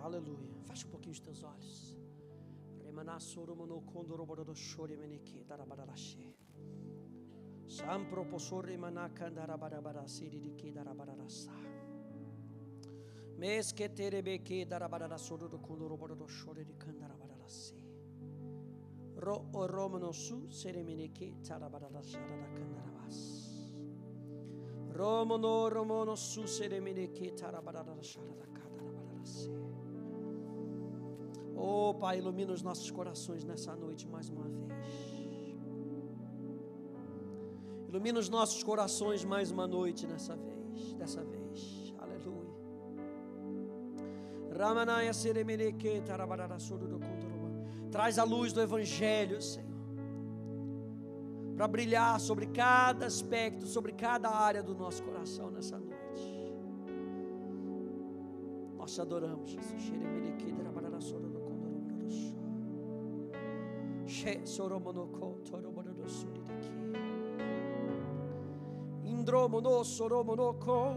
Aleluia. Fecha um pouquinho os teus olhos. Oh, Pai, ilumina os nossos corações nessa noite mais uma vez. Ilumina os nossos corações mais uma noite dessa vez. Aleluia. Ramanaya seremeneke tarabarara sorudo kondoroba. Traz a luz do Evangelho, Senhor, para brilhar sobre cada aspecto, sobre cada área do nosso coração nessa noite. Nós te adoramos, Jesus. Seremeneke tarabarara sorudo kondoroba. She soromonoko torobodo suridiki. Indromono soromonoko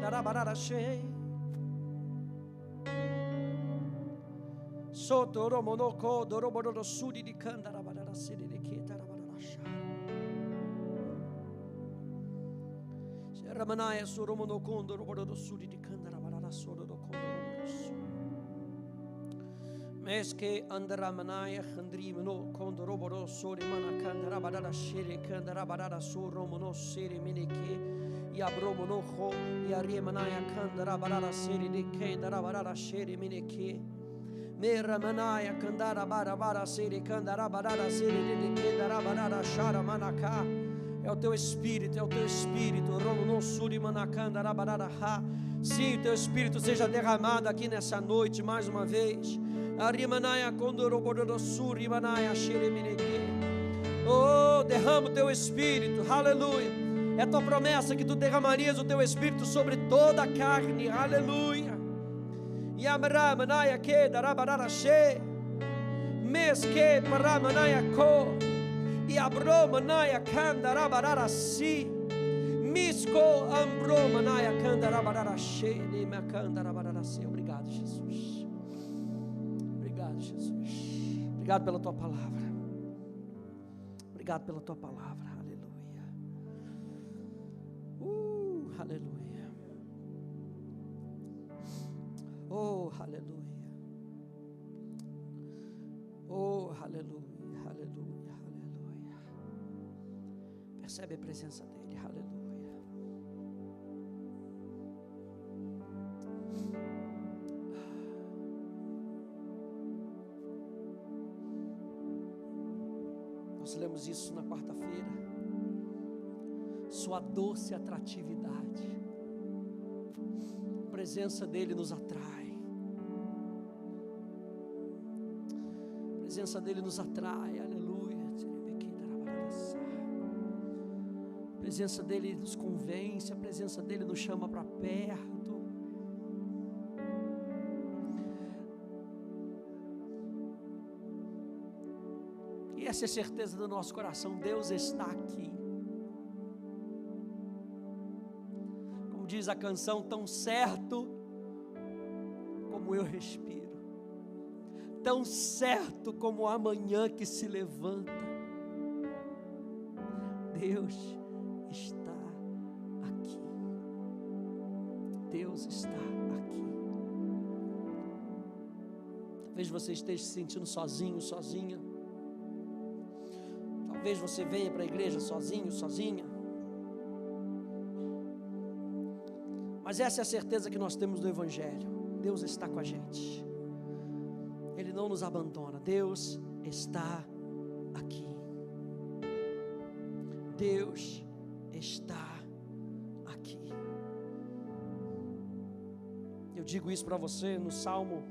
tarabarara she. Sotoromonoko dorobodo suridiki tarabarara siridiki tarabarara sha. Ramanaya soromonoko dorobodo suridiki tarabarara sorodo kondorobo. Meske andaramanaya khandrimno kondoroboro sori manakandara badara shere kandara badara soromono sere meneke yabromono ho yaremanaya kandara badara sere de kendara badara shere meneke meramanaya kandara badara sere kandara badara sere de kendara badara shara manaka. É o teu espírito, romono suri manakandara badara ha. Sim, o teu espírito seja derramado aqui nessa noite mais uma vez. Oh, derrama o teu espírito, aleluia. É tua promessa que tu derramarias o teu espírito sobre toda a carne, aleluia. Yamramanaya ke darabarashe meske paramanaya ko yabromanaya kandarabarasi misko ambromanaya kandarabarashe ni makandarabarase. Obrigado, Jesus. Obrigado, Jesus. Obrigado pela tua palavra. Obrigado pela tua palavra. Aleluia. Aleluia. Oh, aleluia. Oh, aleluia. Aleluia. Aleluia. Percebe a presença dele. Aleluia. Nós lemos isso na quarta-feira. Sua doce atratividade. A presença dele nos atrai. A presença dele nos atrai. Aleluia. A presença dele nos convence. A presença dele nos chama para perto. E essa é a certeza do nosso coração. Deus está aqui. Como diz a canção, tão certo como eu respiro, tão certo como a manhã que se levanta, Deus está aqui. Deus está aqui. Talvez você esteja se sentindo sozinho, sozinha. Talvez você venha para a igreja sozinho, sozinha. Mas essa é a certeza que nós temos do Evangelho. Deus está com a gente. Ele não nos abandona. Deus está aqui. Deus está aqui. Eu digo isso para você no Salmo,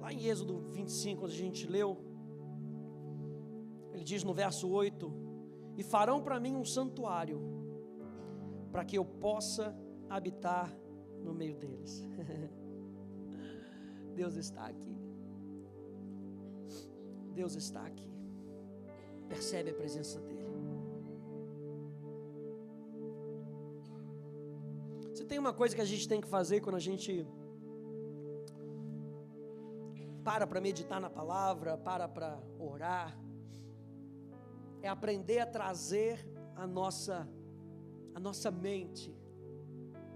lá em Êxodo 25, quando a gente leu. Ele diz no verso 8: e farão para mim um santuário, para que eu possa habitar no meio deles. Deus está aqui. Deus está aqui. Percebe a presença dele. Se tem uma coisa que a gente tem que fazer quando a gente para meditar na palavra, para orar, é aprender a trazer a nossa mente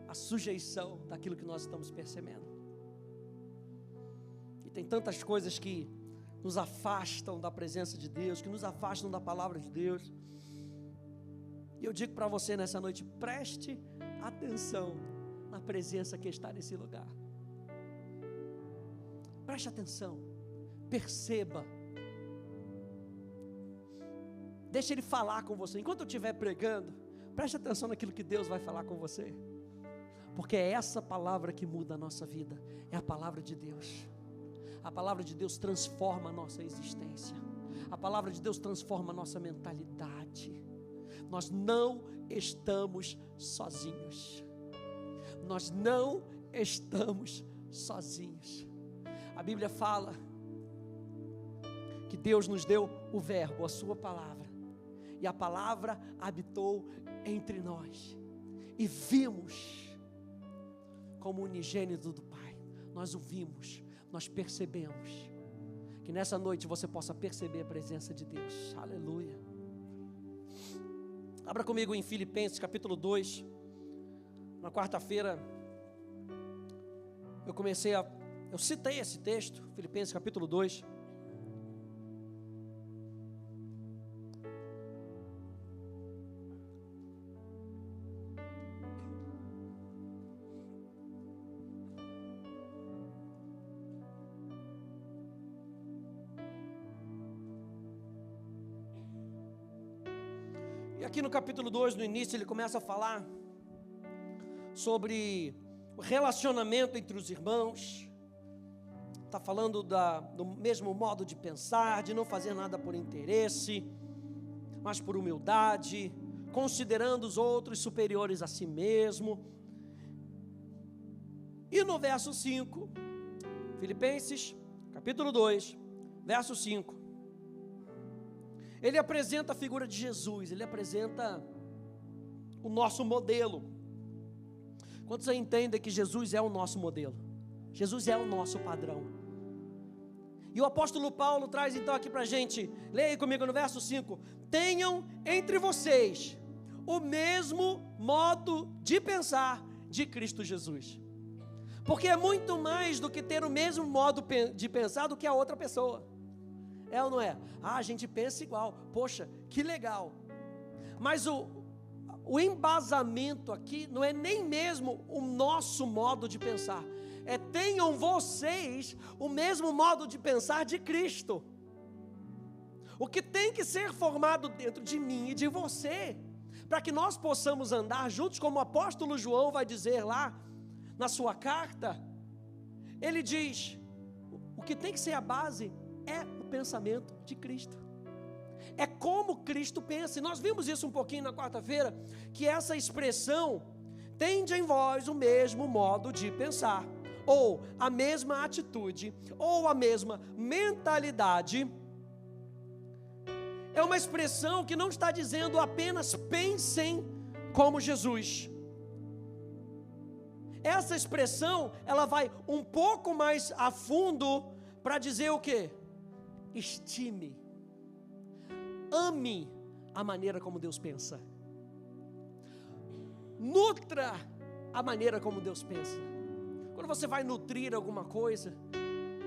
à sujeição daquilo que nós estamos percebendo. E tem tantas coisas que nos afastam da presença de Deus, que nos afastam da palavra de Deus. E eu digo para você nessa noite, preste atenção na presença que está nesse lugar. Preste atenção, perceba, deixa Ele falar com você. Enquanto eu estiver pregando, preste atenção naquilo que Deus vai falar com você, porque é essa palavra que muda a nossa vida, é a palavra de Deus. A palavra de Deus transforma a nossa existência, a palavra de Deus transforma a nossa mentalidade. Nós não estamos sozinhos, nós não estamos sozinhos. A Bíblia fala que Deus nos deu o verbo, a sua palavra, e a palavra habitou entre nós, e vimos como unigênito do Pai. Nós o vimos, nós percebemos. Que nessa noite você possa perceber a presença de Deus. Aleluia. Abra comigo em Filipenses capítulo 2. Na quarta-feira eu citei esse texto, Filipenses capítulo 2. E aqui no capítulo 2, no início, ele começa a falar sobre o relacionamento entre os irmãos. Está falando do mesmo modo de pensar, de não fazer nada por interesse, mas por humildade, considerando os outros superiores a si mesmo. E no verso 5, Filipenses capítulo 2, verso 5, ele apresenta a figura de Jesus, ele apresenta o nosso modelo. Quantos aí entendem que Jesus é o nosso modelo? Jesus é o nosso padrão. E o apóstolo Paulo traz então aqui para a gente, leia aí comigo no verso 5, tenham entre vocês o mesmo modo de pensar de Cristo Jesus. Porque é muito mais do que ter o mesmo modo de pensar do que a outra pessoa. É ou não é? A gente pensa igual, poxa, que legal. Mas o embasamento aqui não é nem mesmo o nosso modo de pensar, tenham vocês o mesmo modo de pensar de Cristo. O que tem que ser formado dentro de mim e de você, para que nós possamos andar juntos, como o apóstolo João vai dizer lá na sua carta, ele diz, o que tem que ser a base é o pensamento de Cristo. É como Cristo pensa, e nós vimos isso um pouquinho na quarta-feira, que essa expressão, tende em vós o mesmo modo de pensar, ou a mesma atitude, ou a mesma mentalidade, é uma expressão que não está dizendo apenas pensem como Jesus. Essa expressão, ela vai um pouco mais a fundo para dizer o quê? Estime, ame a maneira como Deus pensa, nutra a maneira como Deus pensa. Quando você vai nutrir alguma coisa,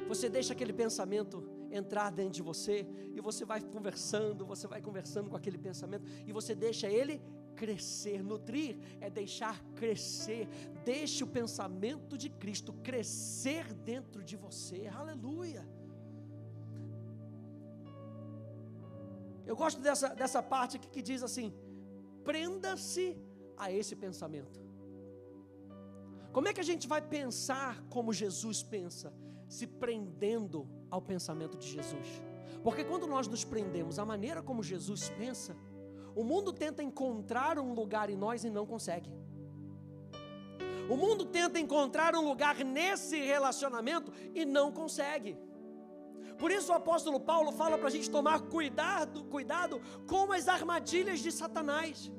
você deixa aquele pensamento entrar dentro de você, e você vai conversando com aquele pensamento, e você deixa ele crescer. Nutrir é deixar crescer. Deixe o pensamento de Cristo crescer dentro de você. Aleluia. Eu gosto dessa parte aqui que diz assim, prenda-se a esse pensamento. Como é que a gente vai pensar como Jesus pensa? Se prendendo ao pensamento de Jesus. Porque quando nós nos prendemos à maneira como Jesus pensa, o mundo tenta encontrar um lugar em nós e não consegue. O mundo tenta encontrar um lugar nesse relacionamento e não consegue. Por isso o apóstolo Paulo fala para a gente tomar cuidado com as armadilhas de Satanás.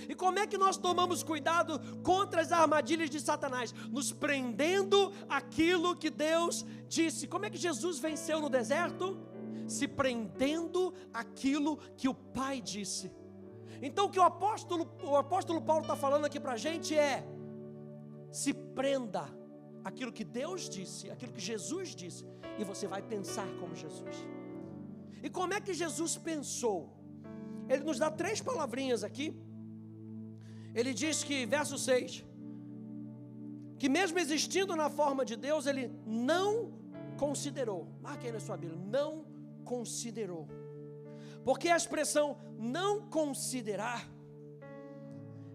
E como é que nós tomamos cuidado contra as armadilhas de Satanás? Nos prendendo aquilo que Deus disse. Como é que Jesus venceu no deserto? Se prendendo aquilo que o Pai disse. Então o que o apóstolo Paulo está falando aqui para a gente é: se prenda aquilo que Deus disse, aquilo que Jesus disse, e você vai pensar como Jesus. E como é que Jesus pensou? Ele nos dá 3 palavrinhas aqui. Ele diz que, verso 6, que mesmo existindo na forma de Deus, ele não considerou. Marque aí na sua Bíblia: não considerou. Porque a expressão não considerar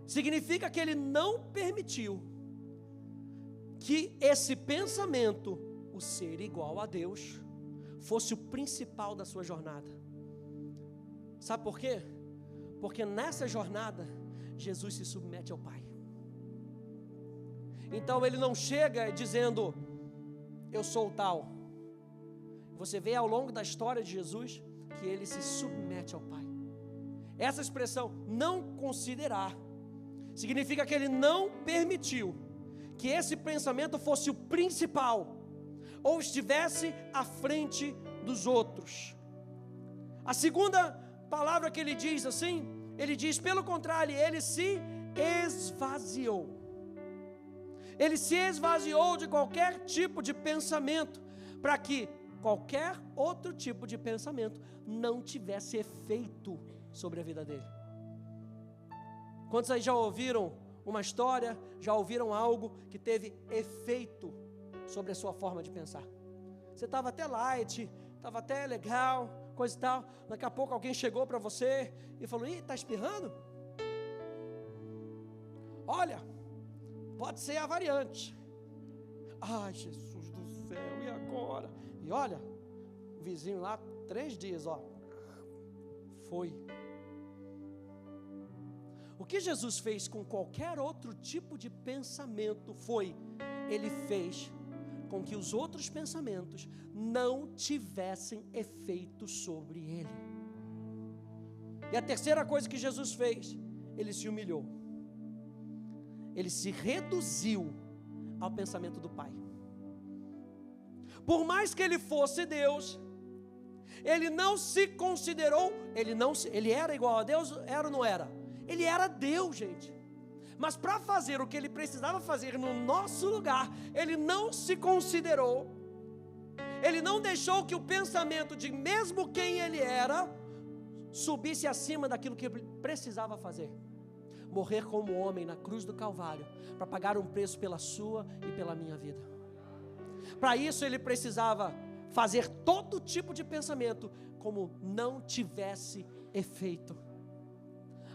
significa que ele não permitiu que esse pensamento, o ser igual a Deus, fosse o principal da sua jornada. Sabe por quê? Porque nessa jornada Jesus se submete ao Pai. Então ele não chega dizendo: eu sou o tal. Você vê ao longo da história de Jesus que ele se submete ao Pai. Essa expressão não considerar significa que ele não permitiu que esse pensamento fosse o principal ou estivesse à frente dos outros. A segunda palavra que ele diz assim, ele diz pelo contrário, ele se esvaziou. Ele se esvaziou de qualquer tipo de pensamento, para que qualquer outro tipo de pensamento não tivesse efeito sobre a vida dele. Quantos aí já ouviram uma história, já ouviram algo que teve efeito sobre a sua forma de pensar? Você estava até light, estava até legal, coisa e tal, daqui a pouco alguém chegou para você e falou: ih, está espirrando? Olha, pode ser a variante. Ai, Jesus do céu, e agora? E olha, o vizinho lá, 3 dias, ó, foi. O que Jesus fez com qualquer outro tipo de pensamento foi, ele fez com que os outros pensamentos não tivessem efeito sobre ele. E a terceira coisa que Jesus fez, ele se humilhou. Ele se reduziu ao pensamento do Pai. Por mais que ele fosse Deus, ele não se considerou, ele era igual a Deus, era ou não era? Ele era Deus, gente. Mas para fazer o que ele precisava fazer no nosso lugar, ele não se considerou, ele não deixou que o pensamento de mesmo quem ele era subisse acima daquilo que ele precisava fazer. Morrer como homem na cruz do Calvário, para pagar um preço pela sua e pela minha vida. Para isso ele precisava fazer todo tipo de pensamento como não tivesse efeito,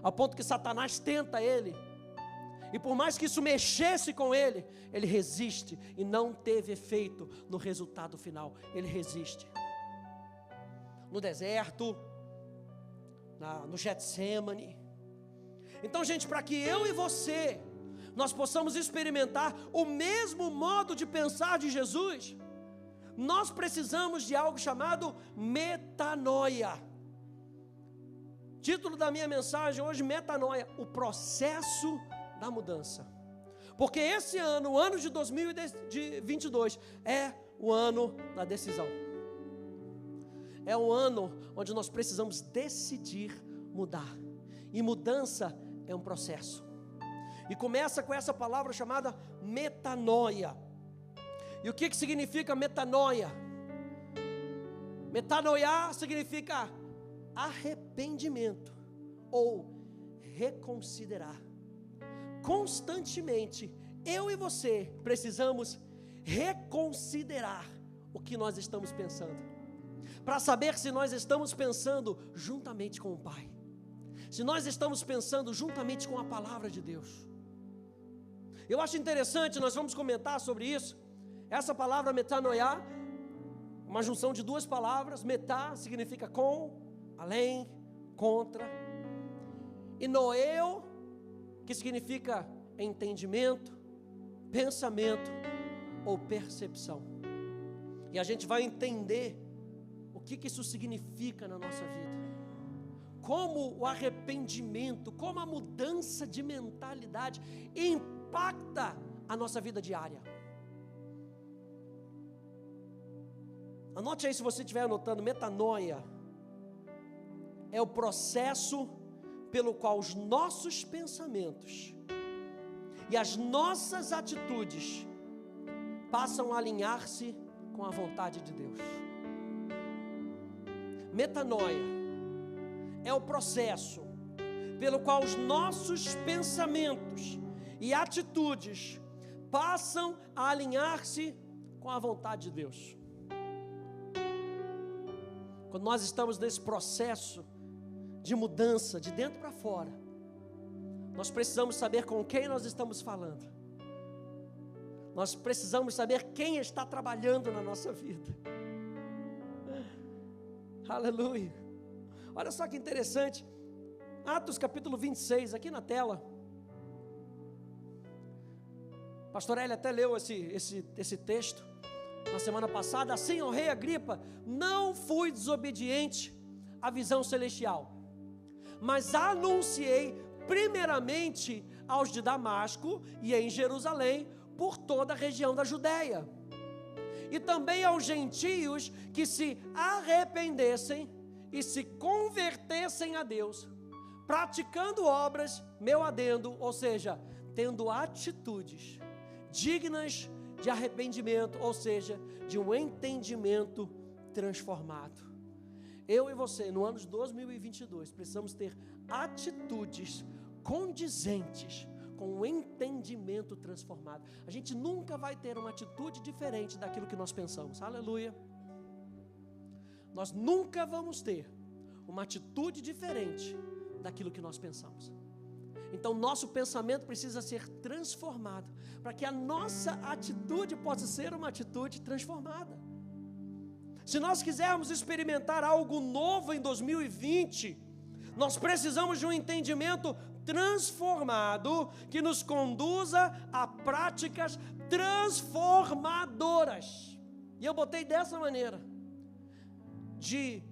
ao ponto que Satanás tenta ele, e por mais que isso mexesse com ele, ele resiste e não teve efeito no resultado final. Ele resiste. No deserto, no Getsemane. Então, gente, para que eu e você, nós possamos experimentar o mesmo modo de pensar de Jesus, nós precisamos de algo chamado metanoia. Título da minha mensagem hoje: metanoia, o processo da mudança. Porque esse ano, o ano de 2022, é o ano da decisão. É um ano onde nós precisamos decidir mudar. E mudança é um processo. E começa com essa palavra chamada metanoia. E o que significa metanoia? Metanoia significa arrependimento ou reconsiderar. Constantemente, eu e você precisamos reconsiderar o que nós estamos pensando, para saber se nós estamos pensando juntamente com o Pai, se nós estamos pensando juntamente com a palavra de Deus. Eu acho interessante, nós vamos comentar sobre isso. Essa palavra metanoia, uma junção de 2 palavras. Metá significa com, além, contra, e noeu, que significa entendimento, pensamento ou percepção. E a gente vai entender o que isso significa na nossa vida. como o arrependimento, como a mudança de mentalidade impacta a nossa vida diária. Anote aí se você estiver anotando, metanoia é o processo pelo qual os nossos pensamentos e as nossas atitudes passam a alinhar-se com a vontade de Deus. Metanoia é o processo pelo qual os nossos pensamentos e atitudes passam a alinhar-se com a vontade de Deus. Quando nós estamos nesse processo de mudança, de dentro para fora, nós precisamos saber com quem nós estamos falando. Nós precisamos saber quem está trabalhando na nossa vida. Aleluia. Olha só que interessante. Atos capítulo 26, aqui na tela. Pastor Hélio até leu esse texto na semana passada. Assim, ó rei Agripa, não fui desobediente à visão celestial, mas anunciei primeiramente aos de Damasco e em Jerusalém, por toda a região da Judéia, e também aos gentios que se arrependessem e se convertessem a Deus, praticando obras, meu adendo, ou seja, tendo atitudes dignas de arrependimento, ou seja, de um entendimento transformado. Eu e você, no ano de 2022, precisamos ter atitudes condizentes com um entendimento transformado. A gente nunca vai ter uma atitude diferente daquilo que nós pensamos. Aleluia. Nós nunca vamos ter uma atitude diferente daquilo que nós pensamos. Então nosso pensamento precisa ser transformado, para que a nossa atitude possa ser uma atitude transformada. Se nós quisermos experimentar algo novo em 2020, nós precisamos de um entendimento transformado que nos conduza a práticas transformadoras. E eu botei dessa maneira, de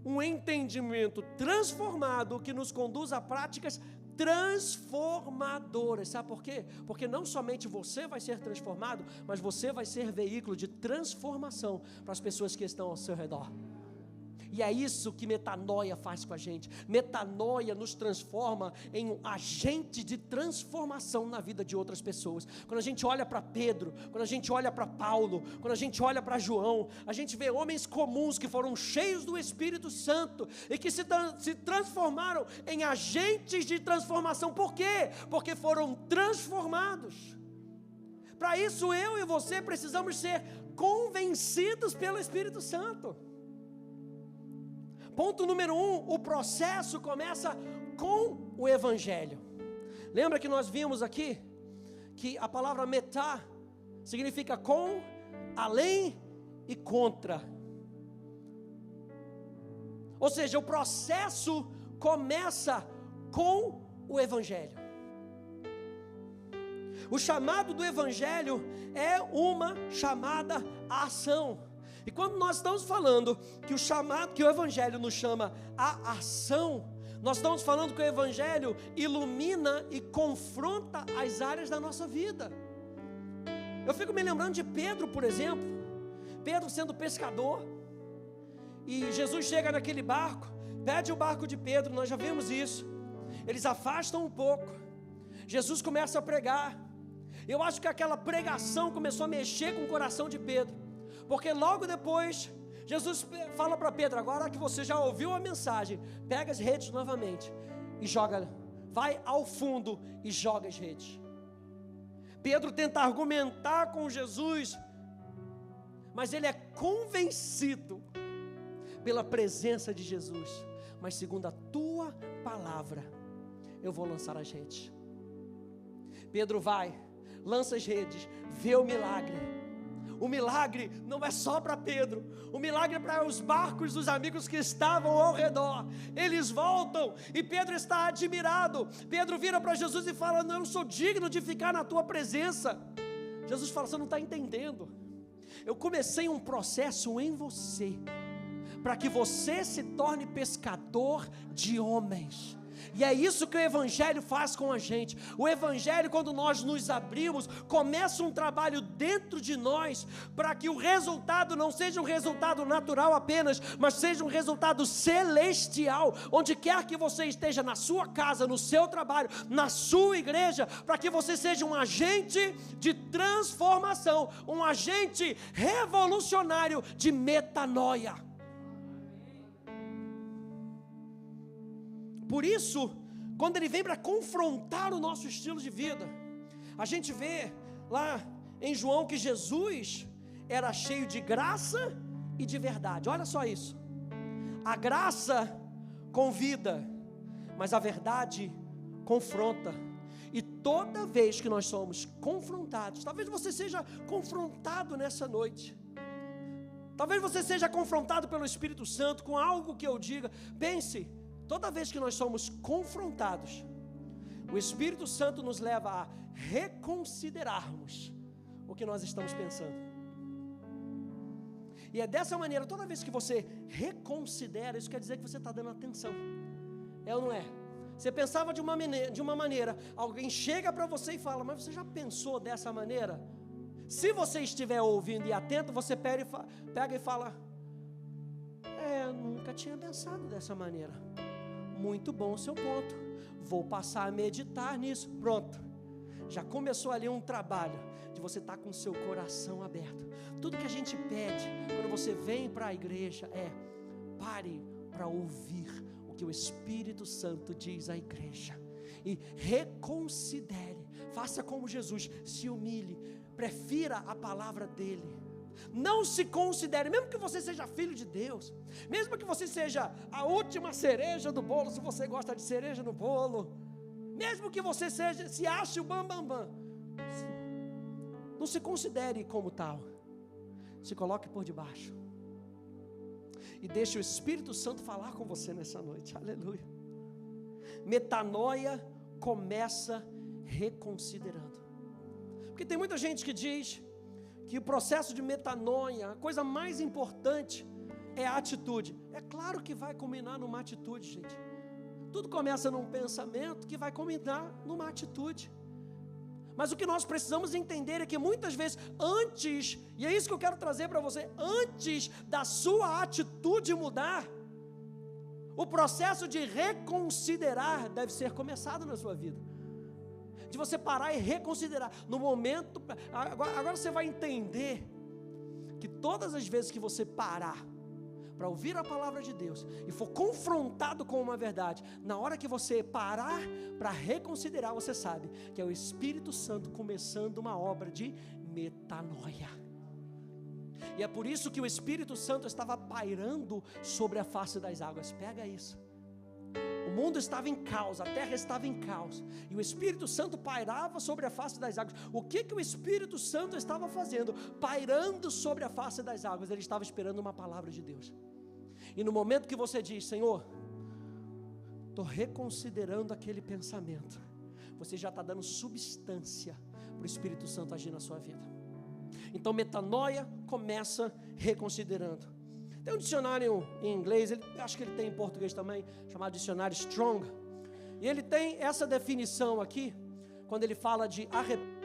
um entendimento transformado que nos conduz a práticas transformadoras. Sabe por quê? Porque não somente você vai ser transformado, mas você vai ser veículo de transformação para as pessoas que estão ao seu redor. E é isso que metanoia faz com a gente. Metanoia nos transforma em um agente de transformação na vida de outras pessoas. Quando a gente olha para Pedro, quando a gente olha para Paulo, quando a gente olha para João, a gente vê homens comuns que foram cheios do Espírito Santo e que se transformaram em agentes de transformação. Por quê? Porque foram transformados. Para isso eu e você precisamos ser convencidos pelo Espírito Santo. Ponto número 1, o processo começa com o Evangelho. Lembra que nós vimos aqui que a palavra metá significa com, além e contra. Ou seja, o processo começa com o Evangelho. O chamado do Evangelho é uma chamada à ação. E quando nós estamos falando que o Evangelho nos chama à ação, nós estamos falando que o Evangelho ilumina e confronta as áreas da nossa vida. Eu fico me lembrando de Pedro, por exemplo. Pedro sendo pescador, e Jesus chega naquele barco, pede o barco de Pedro, nós já vimos isso. Eles afastam um pouco, Jesus começa a pregar. Eu acho que aquela pregação começou a mexer com o coração de Pedro, porque logo depois, Jesus fala para Pedro: agora que você já ouviu a mensagem, pega as redes novamente e joga, vai ao fundo e joga as redes. Pedro tenta argumentar com Jesus, mas ele é convencido pela presença de Jesus. Mas segundo a tua palavra, eu vou lançar as redes. Pedro vai, lança as redes, vê o milagre. O milagre não é só para Pedro, o milagre é para os barcos dos amigos que estavam ao redor. Eles voltam e Pedro está admirado. Pedro vira para Jesus e fala: não, eu não sou digno de ficar na tua presença. Jesus fala: você não está entendendo. Eu comecei um processo em você, para que você se torne pescador de homens. E é isso que o Evangelho faz com a gente. O Evangelho, quando nós nos abrimos, começa um trabalho dentro de nós, para que o resultado não seja um resultado natural apenas, mas seja um resultado celestial, onde quer que você esteja, na sua casa, no seu trabalho, na sua igreja, para que você seja um agente de transformação, um agente revolucionário de metanoia. Por isso, quando ele vem para confrontar o nosso estilo de vida, a gente vê lá em João que Jesus era cheio de graça e de verdade. Olha só isso. A graça convida, mas a verdade confronta. E toda vez que nós somos confrontados, talvez você seja confrontado nessa noite, talvez você seja confrontado pelo Espírito Santo com algo que eu diga, pense. Toda vez que nós somos confrontados, o Espírito Santo nos leva a reconsiderarmos o que nós estamos pensando. E é dessa maneira, toda vez que você reconsidera, isso quer dizer que você está dando atenção. É ou não é? Você pensava de uma maneira, alguém chega para você e fala, mas você já pensou dessa maneira? Se você estiver ouvindo e atento, você pega e fala, nunca tinha pensado dessa maneira. Muito bom o seu ponto, vou passar a meditar nisso. Pronto, já começou ali um trabalho de você estar com o seu coração aberto. Tudo que a gente pede quando você vem para a igreja pare para ouvir o que o Espírito Santo diz à igreja e reconsidere, faça como Jesus, se humilhe, prefira a palavra dele. Não se considere, mesmo que você seja filho de Deus, mesmo que você seja a última cereja do bolo, se você gosta de cereja no bolo, mesmo que você se ache o bambambam, não se considere como tal, se coloque por debaixo e deixe o Espírito Santo falar com você nessa noite. Aleluia. Metanoia começa reconsiderando, porque tem muita gente que diz que o processo de metanoia, a coisa mais importante é a atitude. É claro que vai culminar numa atitude, gente. Tudo começa num pensamento que vai culminar numa atitude. Mas o que nós precisamos entender é que muitas vezes antes, e é isso que eu quero trazer para você, antes da sua atitude mudar, o processo de reconsiderar deve ser começado na sua vida. De você parar e reconsiderar. No momento, agora você vai entender que todas as vezes que você parar para ouvir a palavra de Deus e for confrontado com uma verdade, na hora que você parar para reconsiderar, você sabe que é o Espírito Santo começando uma obra de metanoia. E é por isso que o Espírito Santo estava pairando sobre a face das águas. Pega isso. O mundo estava em caos, a terra estava em caos, e o Espírito Santo pairava sobre a face das águas. O que o Espírito Santo estava fazendo? Pairando sobre a face das águas. Ele estava esperando uma palavra de Deus. E no momento que você diz, Senhor, estou reconsiderando aquele pensamento, você já está dando substância para o Espírito Santo agir na sua vida. Então metanoia começa reconsiderando. Tem um dicionário em inglês, acho que ele tem em português também, chamado dicionário Strong. E ele tem essa definição aqui, quando ele fala de arrependimento.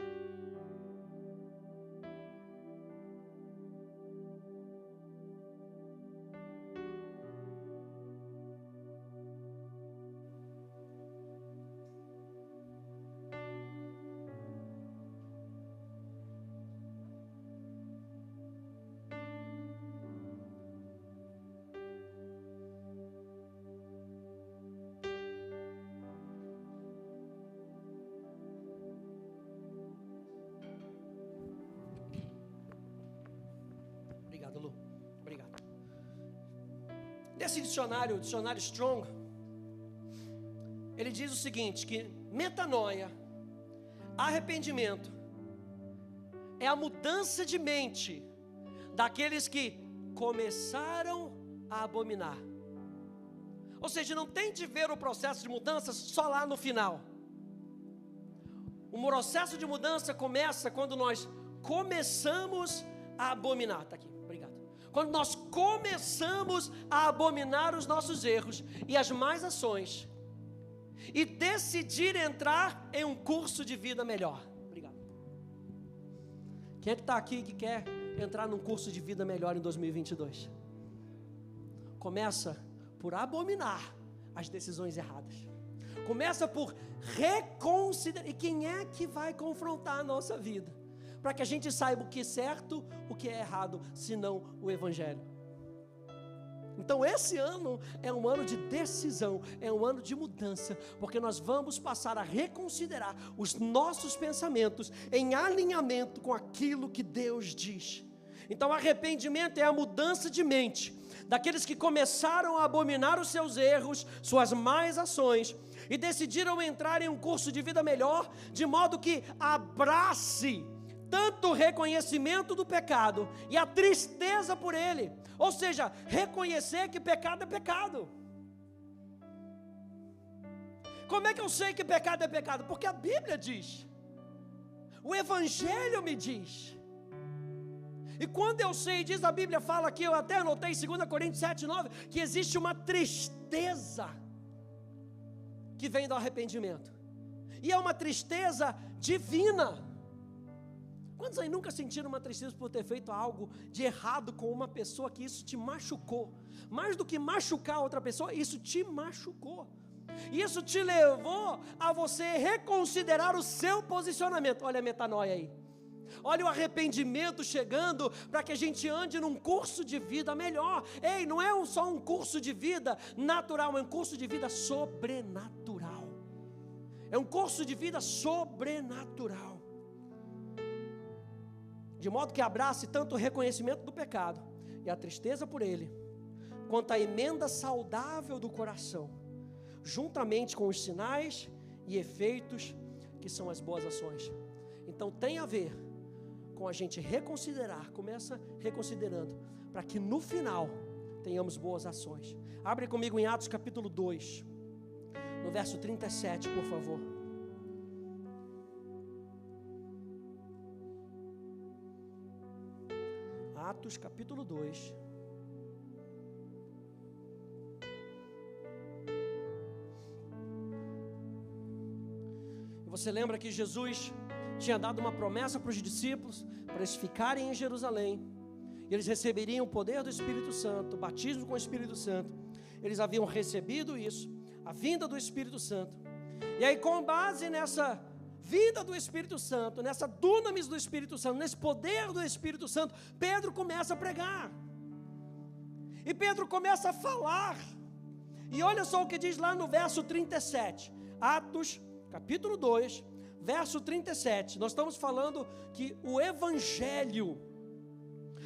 Obrigado, Lu. Obrigado. Nesse dicionário Strong, ele diz o seguinte, que metanoia, arrependimento, é a mudança de mente daqueles que começaram a abominar. Ou seja, não tente ver o processo de mudança só lá no final. O processo de mudança começa quando nós começamos a abominar. Está aqui, obrigado. quando nós começamos a abominar os nossos erros e as más ações, e decidir entrar em um curso de vida melhor. Obrigado. Quem é que está aqui que quer entrar num curso de vida melhor em 2022? Começa por abominar as decisões erradas. Começa por reconsiderar. E quem é que vai confrontar a nossa vida? Para que a gente saiba o que é certo, o que é errado, senão o Evangelho. Então esse ano é um ano de decisão, é um ano de mudança, porque nós vamos passar a reconsiderar os nossos pensamentos em alinhamento com aquilo que Deus diz. Então arrependimento é a mudança de mente daqueles que começaram a abominar os seus erros, suas más ações, e decidiram entrar em um curso de vida melhor, de modo que abrace tanto o reconhecimento do pecado e a tristeza por ele, ou seja, reconhecer que pecado é pecado. Como é que eu sei que pecado é pecado? Porque a Bíblia diz, o Evangelho me diz. E quando eu sei disso, a Bíblia fala aqui, eu até anotei em 2 Coríntios 7:9, que existe uma tristeza que vem do arrependimento, e é uma tristeza divina. Quantos aí nunca sentiram uma tristeza por ter feito algo de errado com uma pessoa, que isso te machucou? Mais do que machucar outra pessoa, isso te machucou. E isso te levou a você reconsiderar o seu posicionamento. Olha a metanoia aí. Olha o arrependimento chegando para que a gente ande num curso de vida melhor. Ei, não é só um curso de vida natural, é um curso de vida sobrenatural. É um curso de vida sobrenatural. De modo que abrace tanto o reconhecimento do pecado e a tristeza por ele, quanto a emenda saudável do coração, juntamente com os sinais e efeitos que são as boas ações. Então tem a ver com a gente reconsiderar, começa reconsiderando, para que no final tenhamos boas ações. Abre comigo em Atos capítulo 2, no verso 37, por favor. Atos capítulo 2. E você lembra que Jesus tinha dado uma promessa para os discípulos, para eles ficarem em Jerusalém, e eles receberiam o poder do Espírito Santo, o batismo com o Espírito Santo. Eles haviam recebido isso, a vinda do Espírito Santo. E aí, com base nessa vinda do Espírito Santo, nessa dunamis do Espírito Santo, nesse poder do Espírito Santo, Pedro começa a pregar. E Pedro começa a falar. E olha só o que diz lá no verso 37. Atos, capítulo 2, verso 37. Nós estamos falando que o Evangelho,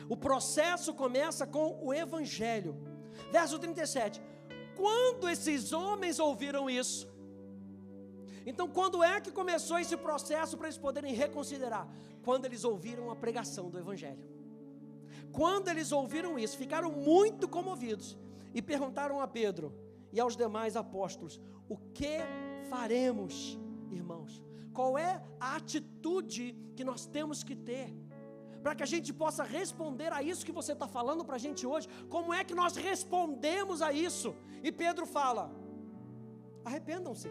o processo começa com o Evangelho. Verso 37. Quando esses homens ouviram isso, então quando é que começou esse processo para eles poderem reconsiderar? Quando eles ouviram a pregação do Evangelho. Quando eles ouviram isso, ficaram muito comovidos e perguntaram a Pedro e aos demais apóstolos: o que faremos, irmãos? Qual é a atitude que nós temos que ter para que a gente possa responder a isso que você está falando para a gente hoje? Como é que nós respondemos a isso? E Pedro fala: arrependam-se.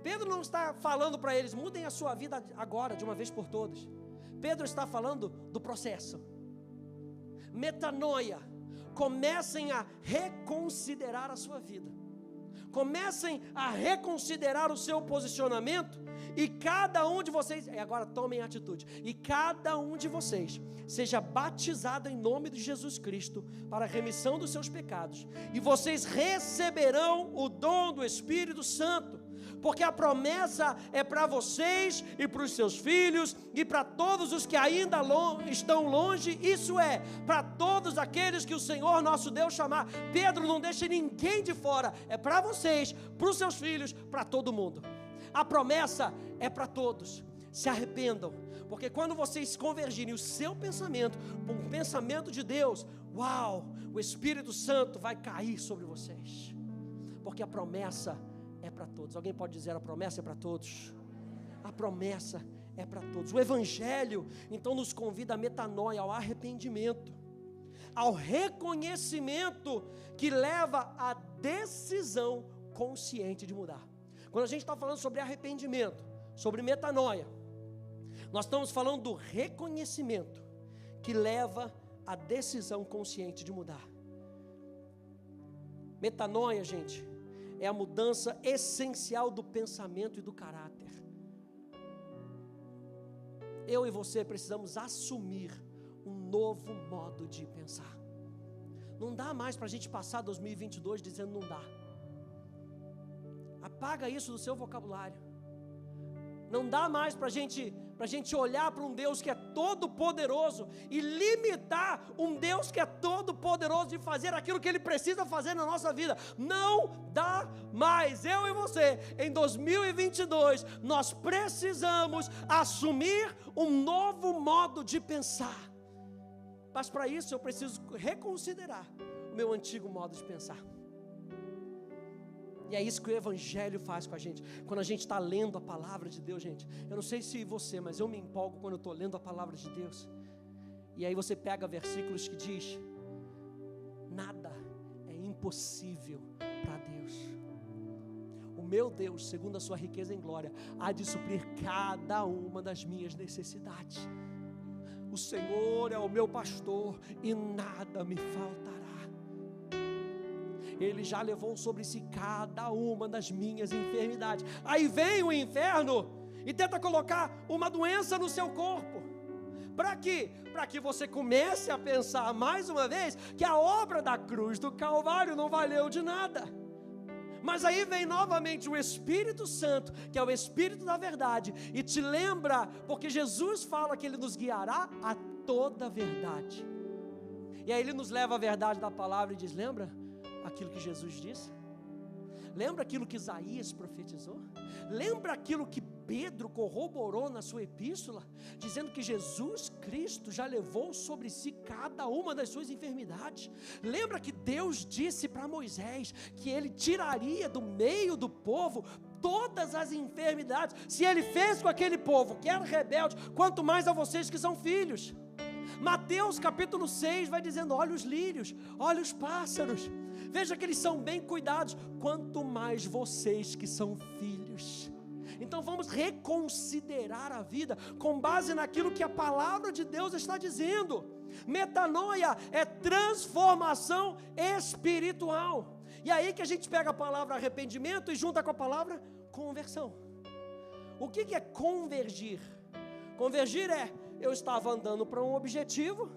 Pedro não está falando para eles: mudem a sua vida agora, de uma vez por todas. Pedro está falando do processo. Metanoia. Comecem a reconsiderar a sua vida. Comecem a reconsiderar o seu posicionamento. E cada um de vocês, agora tomem atitude, e cada um de vocês seja batizado em nome de Jesus Cristo para a remissão dos seus pecados, e vocês receberão o dom do Espírito Santo, porque a promessa é para vocês e para os seus filhos e para todos os que ainda estão longe, isso é, para todos aqueles que o Senhor nosso Deus chamar. Pedro não deixa ninguém de fora, é para vocês, para os seus filhos, para todo mundo. A promessa é para todos. Se arrependam, porque quando vocês convergirem o seu pensamento com o pensamento de Deus, uau, o Espírito Santo vai cair sobre vocês, porque a promessa é para todos. Alguém pode dizer: a promessa é para todos? A promessa é para todos. O Evangelho então nos convida a metanoia, ao arrependimento. ao reconhecimento que leva à decisão consciente de mudar. Quando a gente está falando sobre arrependimento, sobre metanoia, nós estamos falando do reconhecimento que leva à decisão consciente de mudar. Metanoia, gente, é a mudança essencial do pensamento e do caráter. Eu e você precisamos assumir um novo modo de pensar. Não dá mais para a gente passar 2022 dizendo não dá. Apaga isso do seu vocabulário. Não dá mais para a gente olhar para um Deus que é todo poderoso e limitar um Deus que é todo poderoso de fazer aquilo que Ele precisa fazer na nossa vida. Não dá mais. Eu e você, em 2022, nós precisamos assumir um novo modo de pensar. Mas para isso eu preciso reconsiderar o meu antigo modo de pensar. E é isso que o Evangelho faz com a gente. Quando a gente está lendo a palavra de Deus, gente, eu não sei se você, mas eu me empolgo quando eu estou lendo a palavra de Deus. E aí você pega versículos que diz: nada é impossível para Deus. O meu Deus, segundo a sua riqueza em glória, há de suprir cada uma das minhas necessidades. O Senhor é o meu pastor e nada me faltará. Ele já levou sobre si cada uma das minhas enfermidades. Aí vem o inferno e tenta colocar uma doença no seu corpo. Para quê? Para que você comece a pensar mais uma vez que a obra da cruz do Calvário não valeu de nada. Mas aí vem novamente o Espírito Santo, que é o Espírito da verdade, e te lembra, porque Jesus fala que Ele nos guiará a toda a verdade. E aí Ele nos leva à verdade da palavra e diz: lembra aquilo que Jesus disse? Lembra aquilo que Isaías profetizou? Lembra aquilo que Pedro corroborou na sua epístola, dizendo que Jesus Cristo já levou sobre si cada uma das suas enfermidades? Lembra que Deus disse para Moisés que Ele tiraria do meio do povo todas as enfermidades? Se Ele fez com aquele povo que era rebelde, quanto mais a vocês que são filhos. Mateus capítulo 6 vai dizendo: olha os lírios, olha os pássaros, veja que eles são bem cuidados, quanto mais vocês que são filhos. Então vamos reconsiderar a vida com base naquilo que a palavra de Deus está dizendo. Metanoia é transformação espiritual. E aí que a gente pega a palavra arrependimento e junta com a palavra conversão. O que é convergir? Convergir é: eu estava andando para um objetivo,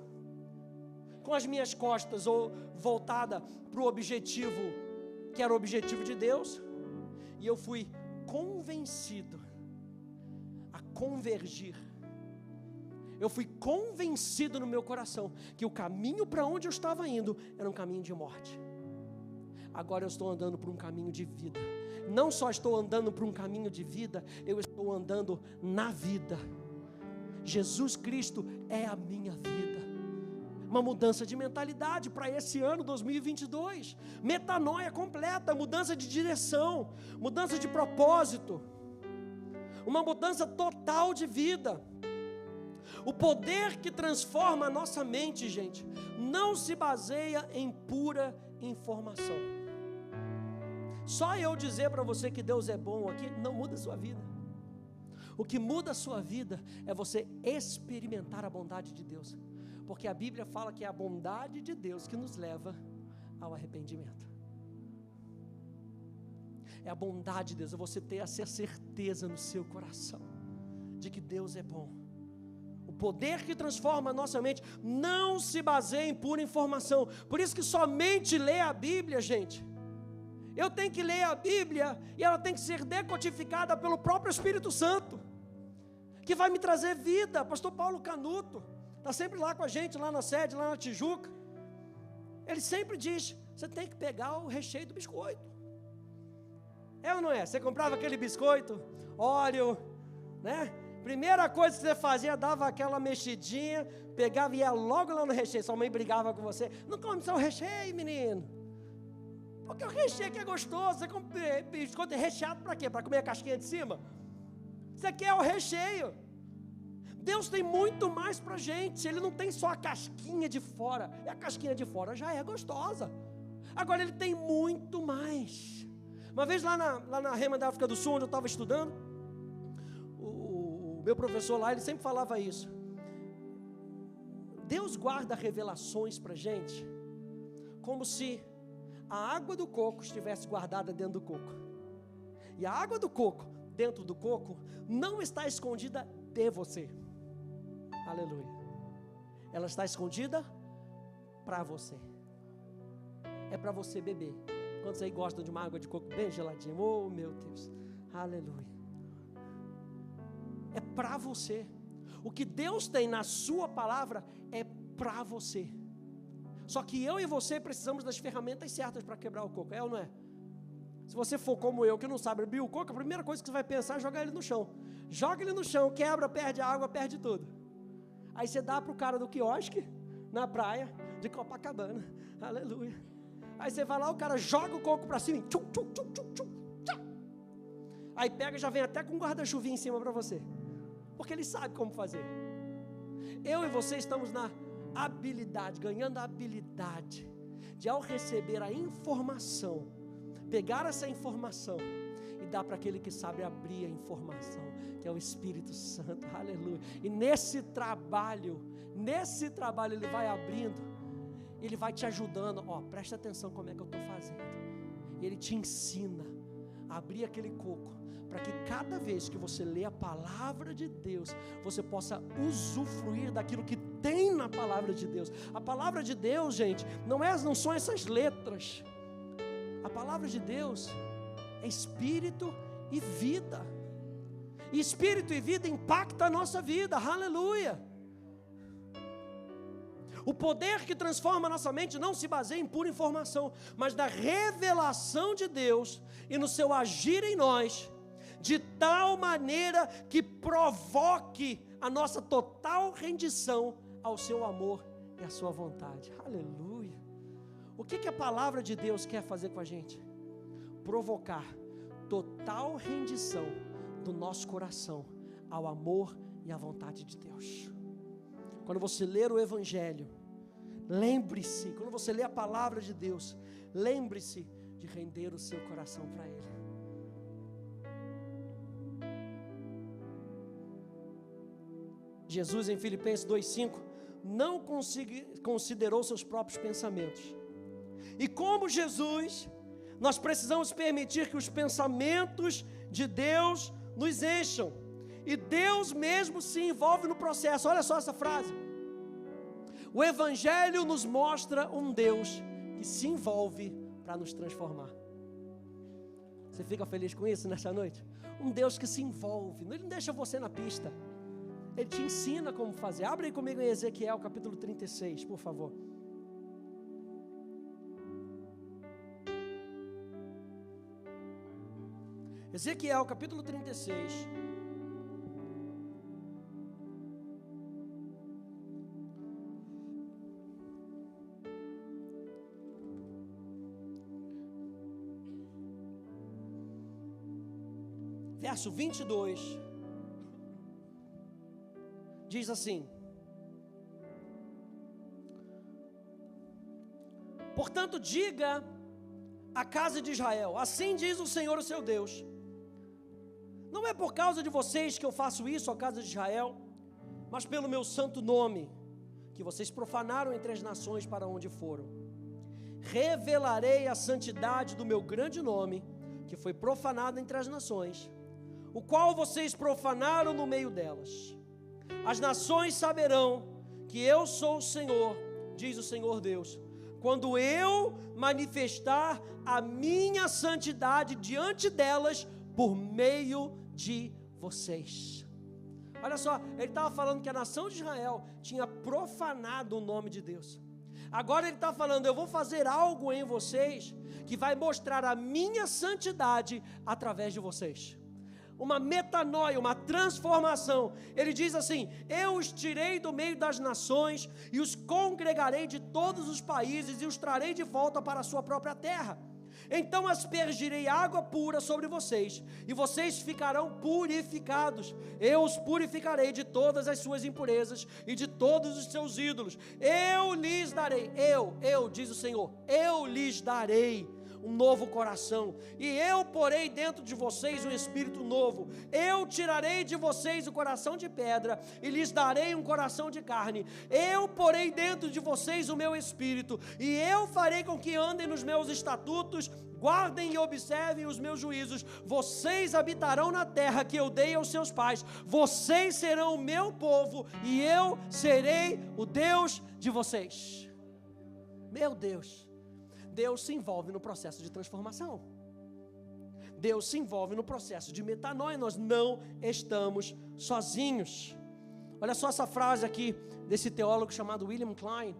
com as minhas costas ou voltada para o objetivo que era o objetivo de Deus, e eu fui convencido a convergir. Eu fui convencido no meu coração que o caminho para onde eu estava indo era um caminho de morte. Agora eu estou andando por um caminho de vida. Não só estou andando por um caminho de vida, eu estou andando na vida. Jesus Cristo é a minha vida. Uma mudança de mentalidade para esse ano 2022. Metanoia completa, mudança de direção, mudança de propósito, uma mudança total de vida. O poder que transforma a nossa mente, gente, não se baseia em pura informação. Só eu dizer para você que Deus é bom aqui não muda a sua vida. O que muda a sua vida é você experimentar a bondade de Deus, porque a Bíblia fala que é a bondade de Deus que nos leva ao arrependimento. É a bondade de Deus, é você ter essa certeza no seu coração de que Deus é bom. O poder que transforma a nossa mente não se baseia em pura informação. Por isso que somente ler a Bíblia, gente, eu tenho que ler a Bíblia e ela tem que ser decodificada pelo próprio Espírito Santo, que vai me trazer vida. Pastor Paulo Canuto está sempre lá com a gente, lá na sede, lá na Tijuca. Ele sempre diz: você tem que pegar o recheio do biscoito. É ou não é? Você comprava aquele biscoito, óleo, né? Primeira coisa que você fazia, dava aquela mexidinha, pegava e ia logo lá no recheio. Sua mãe brigava com você: não come só o recheio, menino. Porque o recheio que é gostoso. Você compra biscoito recheado para quê? Para comer a casquinha de cima? Você quer o recheio. Deus tem muito mais para a gente. Ele não tem só a casquinha de fora. E a casquinha de fora já é gostosa. Agora Ele tem muito mais. Uma vez lá na Rema da África do Sul, onde eu estava estudando, o meu professor lá, ele sempre falava isso. Deus guarda revelações para a gente como se a água do coco estivesse guardada dentro do coco. E a água do coco, dentro do coco, não está escondida de você. Aleluia. Ela está escondida para você. É para você beber. Quantos aí gostam de uma água de coco bem geladinha? Oh, meu Deus. Aleluia. É para você. O que Deus tem na sua palavra é para você. Só que eu e você precisamos das ferramentas certas para quebrar o coco, é ou não é? Se você for como eu, que não sabe abrir o coco, a primeira coisa que você vai pensar é jogar ele no chão. Joga ele no chão, quebra, perde a água, perde tudo. Aí você dá para o cara do quiosque, na praia de Copacabana, aleluia. Aí você vai lá, o cara joga o coco para cima, tchum, tchum, tchum, tchum, tchum, tchum. Aí pega, já vem até com um guarda-chuvinha em cima para você, porque ele sabe como fazer. Eu e você estamos na habilidade, ganhando a habilidade de, ao receber a informação, pegar essa informação e dar para aquele que sabe abrir a informação, que é o Espírito Santo, aleluia. E nesse trabalho ele vai abrindo, ele vai te ajudando, presta atenção como é que eu estou fazendo. Ele te ensina a abrir aquele coco, para que cada vez que você lê a palavra de Deus, você possa usufruir daquilo que tem na palavra de Deus. A palavra de Deus, gente, não são essas letras. A palavra de Deus é espírito e vida. E espírito e vida impacta a nossa vida, aleluia. O poder que transforma a nossa mente não se baseia em pura informação, mas na revelação de Deus e no seu agir em nós, de tal maneira que provoque a nossa total rendição ao seu amor e à sua vontade. Aleluia. O que a palavra de Deus quer fazer com a gente? Provocar total rendição do nosso coração ao amor e à vontade de Deus. Quando você ler o Evangelho, lembre-se, quando você ler a palavra de Deus, lembre-se de render o seu coração para Ele. Jesus, em Filipenses 2,5, não considerou seus próprios pensamentos. E como Jesus, nós precisamos permitir que os pensamentos de Deus nos encham. E Deus mesmo se envolve no processo. Olha só essa frase. O Evangelho nos mostra um Deus que se envolve para nos transformar. Você fica feliz com isso nessa noite? Um Deus que se envolve. Ele não deixa você na pista. Ele te ensina como fazer. Abre aí comigo em Ezequiel capítulo 36, por favor. Ezequiel capítulo 36. Verso 22. Diz assim: portanto, diga à casa de Israel, assim diz o Senhor, o seu Deus: não é por causa de vocês que eu faço isso, à casa de Israel, mas pelo meu santo nome, que vocês profanaram entre as nações para onde foram. Revelarei a santidade do meu grande nome, que foi profanado entre as nações, o qual vocês profanaram no meio delas. As nações saberão que eu sou o Senhor, diz o Senhor Deus, quando eu manifestar a minha santidade diante delas por meio de vocês. Olha só, ele estava falando que a nação de Israel tinha profanado o nome de Deus. Agora ele está falando: eu vou fazer algo em vocês que vai mostrar a minha santidade através de vocês. Uma metanoia, uma transformação. Ele diz assim: eu os tirei do meio das nações e os congregarei de todos os países e os trarei de volta para a sua própria terra. Então aspergirei água pura sobre vocês, e vocês ficarão purificados. Eu os purificarei de todas as suas impurezas e de todos os seus ídolos. Eu lhes darei, diz o Senhor, eu lhes darei um novo coração, e eu porei dentro de vocês um espírito novo. Eu tirarei de vocês o coração de pedra e lhes darei um coração de carne. Eu porei dentro de vocês o meu espírito, e eu farei com que andem nos meus estatutos, guardem e observem os meus juízos. Vocês habitarão na terra que eu dei aos seus pais. Vocês serão o meu povo, e eu serei o Deus de vocês. Meu Deus, Deus se envolve no processo de transformação. Deus se envolve no processo de metanoia. Nós não estamos sozinhos. Olha só essa frase aqui desse teólogo chamado William Klein.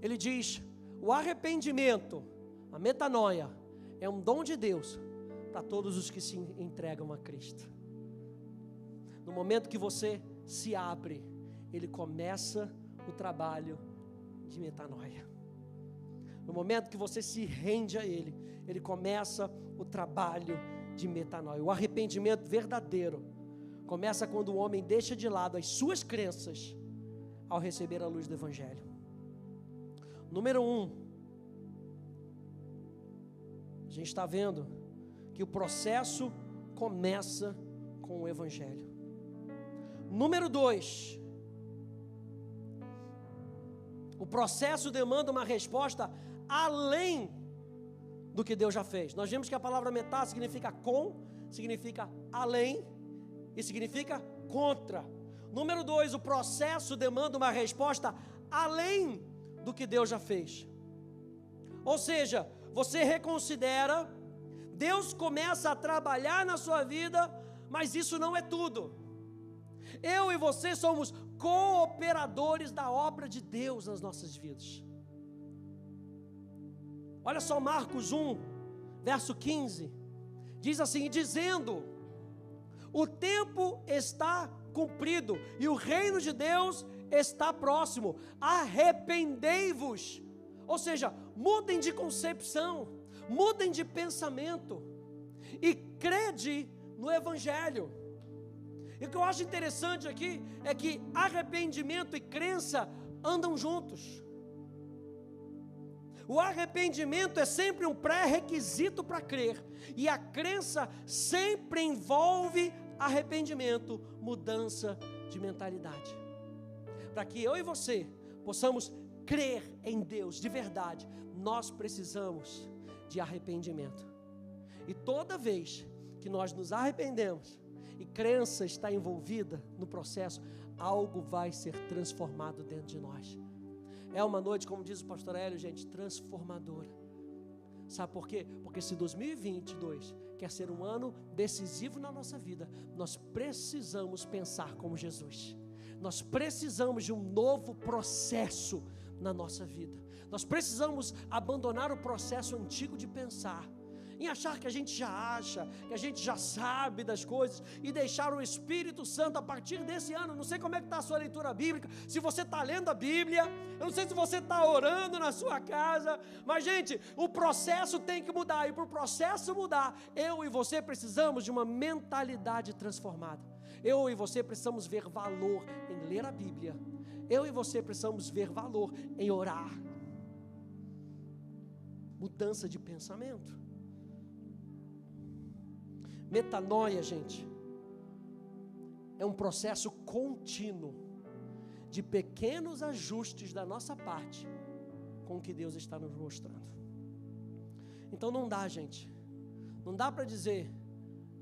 Ele diz: o arrependimento, a metanoia, é um dom de Deus para todos os que se entregam a Cristo. No momento que você se abre, Ele começa o trabalho de metanoia. No momento que você se rende a Ele, Ele começa o trabalho de metanoia. O arrependimento verdadeiro começa quando o homem deixa de lado as suas crenças ao receber a luz do Evangelho. Número 1, a gente está vendo que o processo começa com o Evangelho. Número 2, o processo demanda uma resposta além do que Deus já fez. Nós vimos que a palavra metá significa com, significa além e significa contra. Número 2, o processo demanda uma resposta além do que Deus já fez. Ou seja, você reconsidera, Deus começa a trabalhar na sua vida, mas isso não é tudo. Eu e você somos cooperadores da obra de Deus nas nossas vidas. Olha só Marcos 1, verso 15, diz assim: dizendo, o tempo está cumprido e o reino de Deus está próximo, arrependei-vos. Ou seja, mudem de concepção, mudem de pensamento e crede no Evangelho. E o que eu acho interessante aqui é que arrependimento e crença andam juntos. O arrependimento é sempre um pré-requisito para crer, e a crença sempre envolve arrependimento, mudança de mentalidade. Para que eu e você possamos crer em Deus de verdade, nós precisamos de arrependimento. E toda vez que nós nos arrependemos e crença está envolvida no processo, algo vai ser transformado dentro de nós. É uma noite, como diz o pastor Hélio, gente, transformadora. Sabe por quê? Porque se 2022 quer ser um ano decisivo na nossa vida, nós precisamos pensar como Jesus. Nós precisamos de um novo processo na nossa vida. Nós precisamos abandonar o processo antigo de pensar, em achar que a gente já acha, que a gente já sabe das coisas, e deixar o Espírito Santo a partir desse ano. Não sei como é que está a sua leitura bíblica, se você está lendo a Bíblia, eu não sei se você está orando na sua casa, mas gente, o processo tem que mudar, e para o processo mudar, eu e você precisamos de uma mentalidade transformada. Eu e você precisamos ver valor em ler a Bíblia, eu e você precisamos ver valor em orar. Mudança de pensamento. Metanoia, gente, é um processo contínuo de pequenos ajustes da nossa parte com o que Deus está nos mostrando. Então não dá, gente, não dá para dizer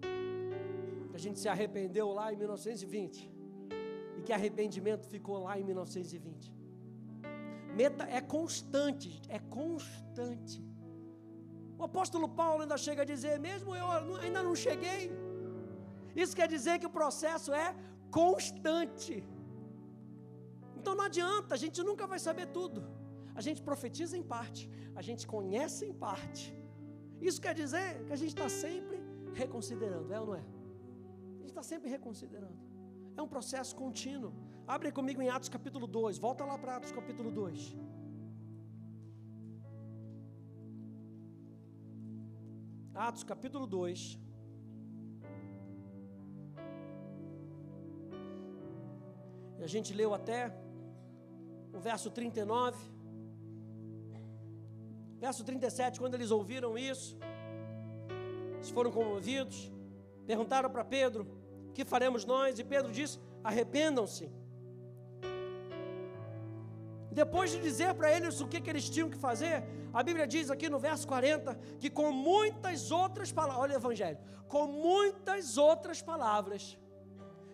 que a gente se arrependeu lá em 1920 e que arrependimento ficou lá em 1920. É constante, é constante. O apóstolo Paulo ainda chega a dizer, mesmo eu ainda não cheguei. Isso quer dizer que o processo é constante. Então não adianta, a gente nunca vai saber tudo. A gente profetiza em parte, a gente conhece em parte. Isso quer dizer que a gente está sempre reconsiderando, é ou não é? A gente está sempre reconsiderando. É um processo contínuo. Abre comigo em Atos capítulo 2, volta lá para Atos capítulo 2. Atos capítulo 2. E a gente leu até o verso 39. Verso 37, quando eles ouviram isso, eles foram comovidos, perguntaram para Pedro: que faremos nós? E Pedro disse: arrependam-se. Depois de dizer para eles o que eles tinham que fazer, a Bíblia diz aqui no verso 40, que com muitas outras palavras, olha o Evangelho, com muitas outras palavras,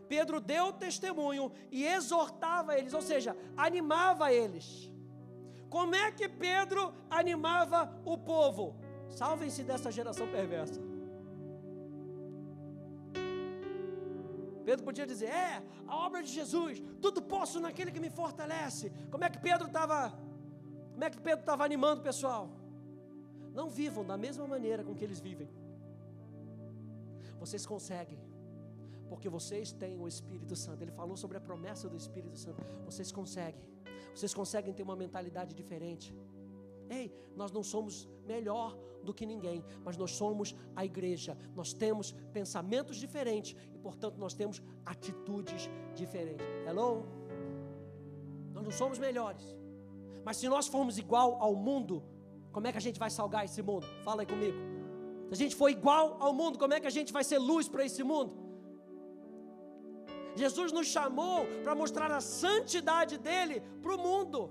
Pedro deu testemunho e exortava eles, ou seja, animava eles. Como é que Pedro animava o povo? Salvem-se dessa geração perversa. Pedro podia dizer: a obra de Jesus, tudo posso naquele que me fortalece. Como é que Pedro estava animando o pessoal? Não vivam da mesma maneira com que eles vivem. Vocês conseguem, porque vocês têm o Espírito Santo. Ele falou sobre a promessa do Espírito Santo. Vocês conseguem ter uma mentalidade diferente. Ei, nós não somos melhor do que ninguém, mas nós somos a igreja. Nós temos pensamentos diferentes e, portanto, nós temos atitudes diferentes. Hello? Nós não somos melhores, mas se nós formos igual ao mundo, como é que a gente vai salgar esse mundo? Fala aí comigo. Se a gente for igual ao mundo, como é que a gente vai ser luz para esse mundo? Jesus nos chamou para mostrar a santidade dele para o mundo.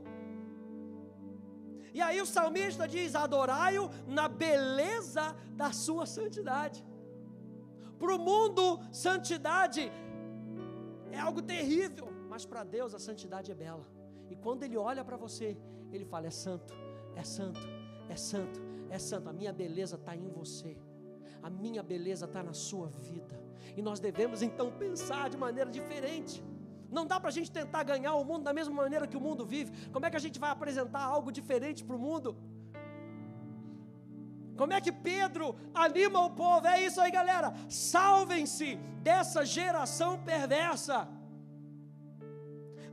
E aí o salmista diz: adorai-o na beleza da sua santidade. Para o mundo, santidade é algo terrível, mas para Deus a santidade é bela. E quando Ele olha para você, Ele fala: é santo, é santo, é santo, é santo. A minha beleza está em você, a minha beleza está na sua vida. E nós devemos então pensar de maneira diferente. Não dá para a gente tentar ganhar o mundo da mesma maneira que o mundo vive. Como é que a gente vai apresentar algo diferente para o mundo? Como é que Pedro anima o povo? É isso aí, galera. Salvem-se dessa geração perversa.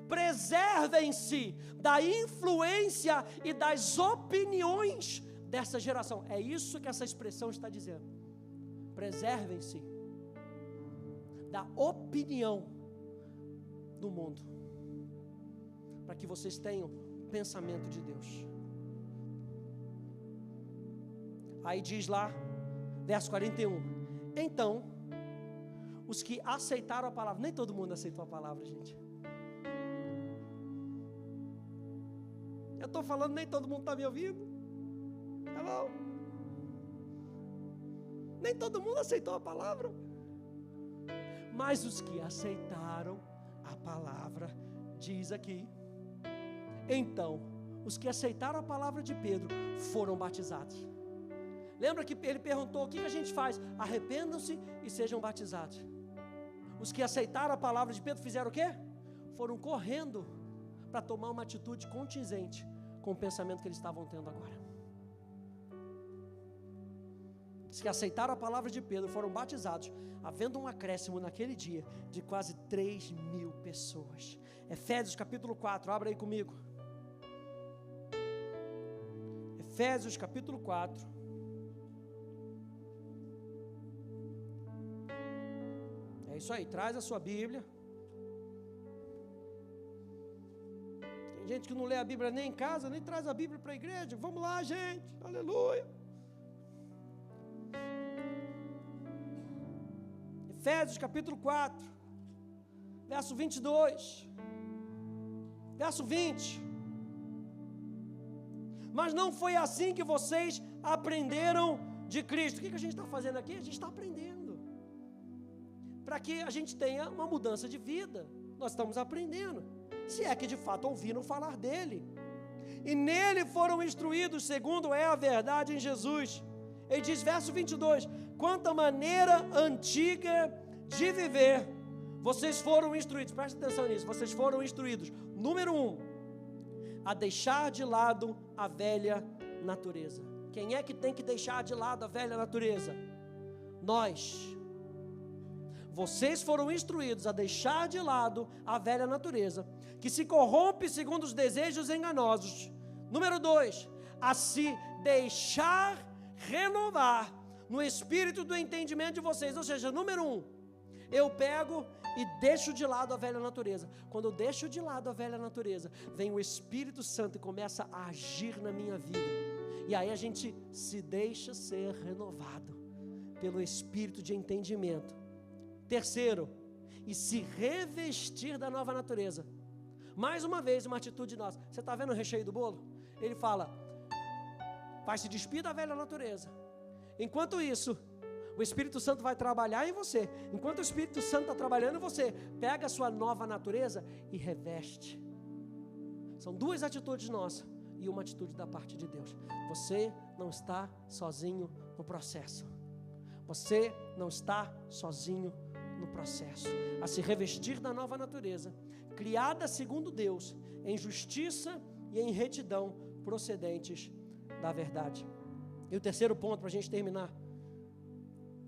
Preservem-se da influência e das opiniões dessa geração. É isso que essa expressão está dizendo. Preservem-se da opinião do mundo, para que vocês tenham pensamento de Deus. Aí diz lá, verso 41, então, os que aceitaram a palavra, nem todo mundo aceitou a palavra, gente. Eu estou falando, nem todo mundo está me ouvindo. Hello? Nem todo mundo aceitou a palavra. Mas os que aceitaram a palavra, diz aqui, então, os que aceitaram a palavra de Pedro foram batizados. Lembra que ele perguntou: o que a gente faz? Arrependam-se e sejam batizados. Os que aceitaram a palavra de Pedro fizeram o quê? Foram correndo para tomar uma atitude condizente com o pensamento que eles estavam tendo agora. Os que aceitaram a palavra de Pedro foram batizados, havendo um acréscimo naquele dia de quase 3.000 pessoas. Efésios capítulo 4, abra aí comigo. Efésios capítulo 4. É isso aí, traz a sua Bíblia. Tem gente que não lê a Bíblia nem em casa, nem traz a Bíblia para a igreja. Vamos lá, gente, aleluia. Efésios capítulo 4, verso 22, verso 20. Mas não foi assim que vocês aprenderam de Cristo. O que a gente está fazendo aqui? A gente está aprendendo, para que a gente tenha uma mudança de vida. Nós estamos aprendendo, se é que de fato ouviram falar dele, e nele foram instruídos, segundo é a verdade em Jesus. Ele diz, verso 22, quanto à maneira antiga de viver, vocês foram instruídos, presta atenção nisso, vocês foram instruídos, número 1, a deixar de lado a velha natureza. Quem é que tem que deixar de lado a velha natureza? Nós. Vocês foram instruídos a deixar de lado a velha natureza, que se corrompe segundo os desejos enganosos. Número 2, a se deixar renovar no espírito do entendimento de vocês. Ou seja, número 1, eu pego e deixo de lado a velha natureza. Quando eu deixo de lado a velha natureza, vem o Espírito Santo e começa a agir na minha vida. E aí a gente se deixa ser renovado pelo espírito de entendimento. Terceiro, e se revestir da nova natureza. Mais uma vez, uma atitude nossa. Você está vendo o recheio do bolo? Ele fala, vai se despir da velha natureza. Enquanto isso, o Espírito Santo vai trabalhar em você. Enquanto o Espírito Santo está trabalhando em você, pega a sua nova natureza e reveste. São duas atitudes nossas e uma atitude da parte de Deus. Você não está sozinho no processo. Você não está sozinho no processo. A se revestir da nova natureza, criada segundo Deus, em justiça e em retidão, procedentes da verdade. E o terceiro ponto, para a gente terminar,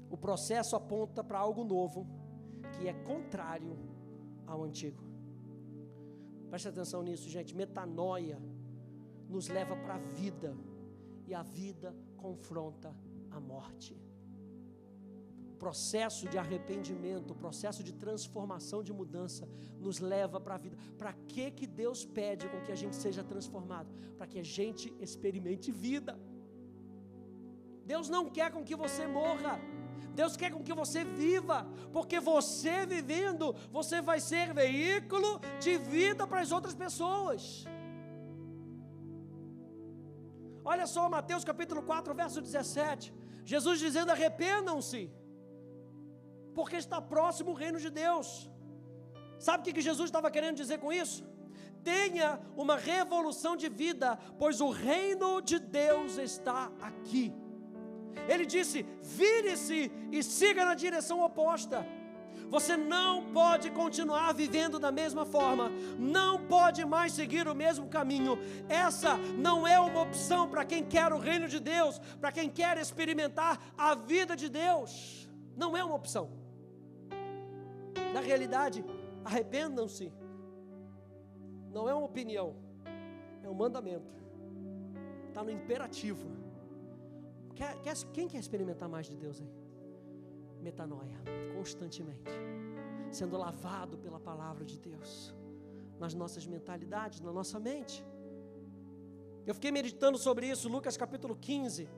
o processo aponta para algo novo, que é contrário ao antigo. Preste atenção nisso, gente. Metanoia nos leva para a vida, e a vida confronta a morte. O processo de arrependimento, o processo de transformação, de mudança, nos leva para a vida. Para que Deus pede com que a gente seja transformado? Para que a gente experimente vida. Deus não quer com que você morra. Deus quer com que você viva, porque você vivendo, você vai ser veículo de vida para as outras pessoas. Olha só Mateus capítulo 4, verso 17, Jesus dizendo, arrependam-se, porque está próximo o reino de Deus. Sabe o que Jesus estava querendo dizer com isso? Tenha uma revolução de vida, pois o reino de Deus está aqui. Ele disse, vire-se e siga na direção oposta. Você não pode continuar vivendo da mesma forma, não pode mais seguir o mesmo caminho. Essa não é uma opção para quem quer o reino de Deus, para quem quer experimentar a vida de Deus. Não é uma opção. Na realidade, arrependam-se não é uma opinião, é um mandamento, está no imperativo. Quem quer experimentar mais de Deus aí? Metanoia, constantemente, sendo lavado pela palavra de Deus, nas nossas mentalidades, na nossa mente. Eu fiquei meditando sobre isso, Lucas capítulo 15,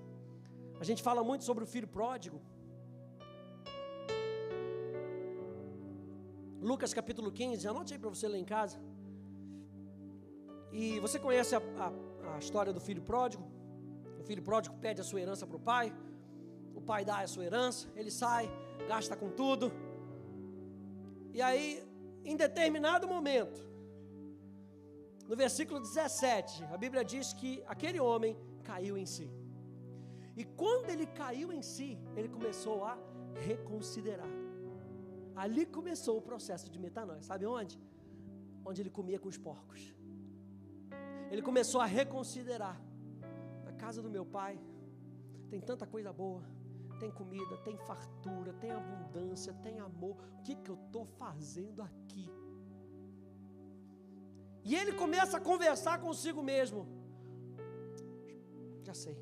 a gente fala muito sobre o filho pródigo. Lucas capítulo 15, anote aí para você ler em casa. E você conhece a história do filho pródigo? O filho pródigo pede a sua herança para o pai dá a sua herança, ele sai, gasta com tudo, e aí, em determinado momento, no versículo 17, a Bíblia diz que aquele homem caiu em si, e quando ele caiu em si, ele começou a reconsiderar. Ali começou o processo de metanoia, sabe onde? Onde ele comia com os porcos. Ele começou a reconsiderar, na casa do meu pai, tem tanta coisa boa, tem comida, tem fartura, tem abundância, tem amor, o que eu estou fazendo aqui? E ele começa a conversar consigo mesmo, já sei,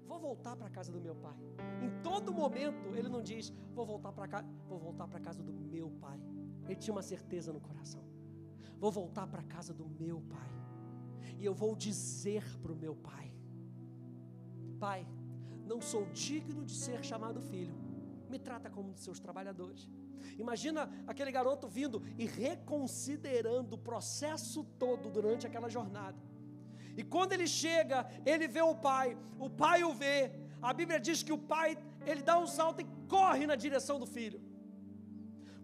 vou voltar para a casa do meu pai. Em todo momento ele não diz, vou voltar para a casa do meu pai. Ele tinha uma certeza no coração, vou voltar para a casa do meu pai, e eu vou dizer para o meu pai, pai, não sou digno de ser chamado filho, me trata como um de seus trabalhadores. Imagina aquele garoto vindo e reconsiderando o processo todo durante aquela jornada. E quando ele chega, ele vê o pai o vê. A Bíblia diz que o pai, ele dá um salto e corre na direção do filho.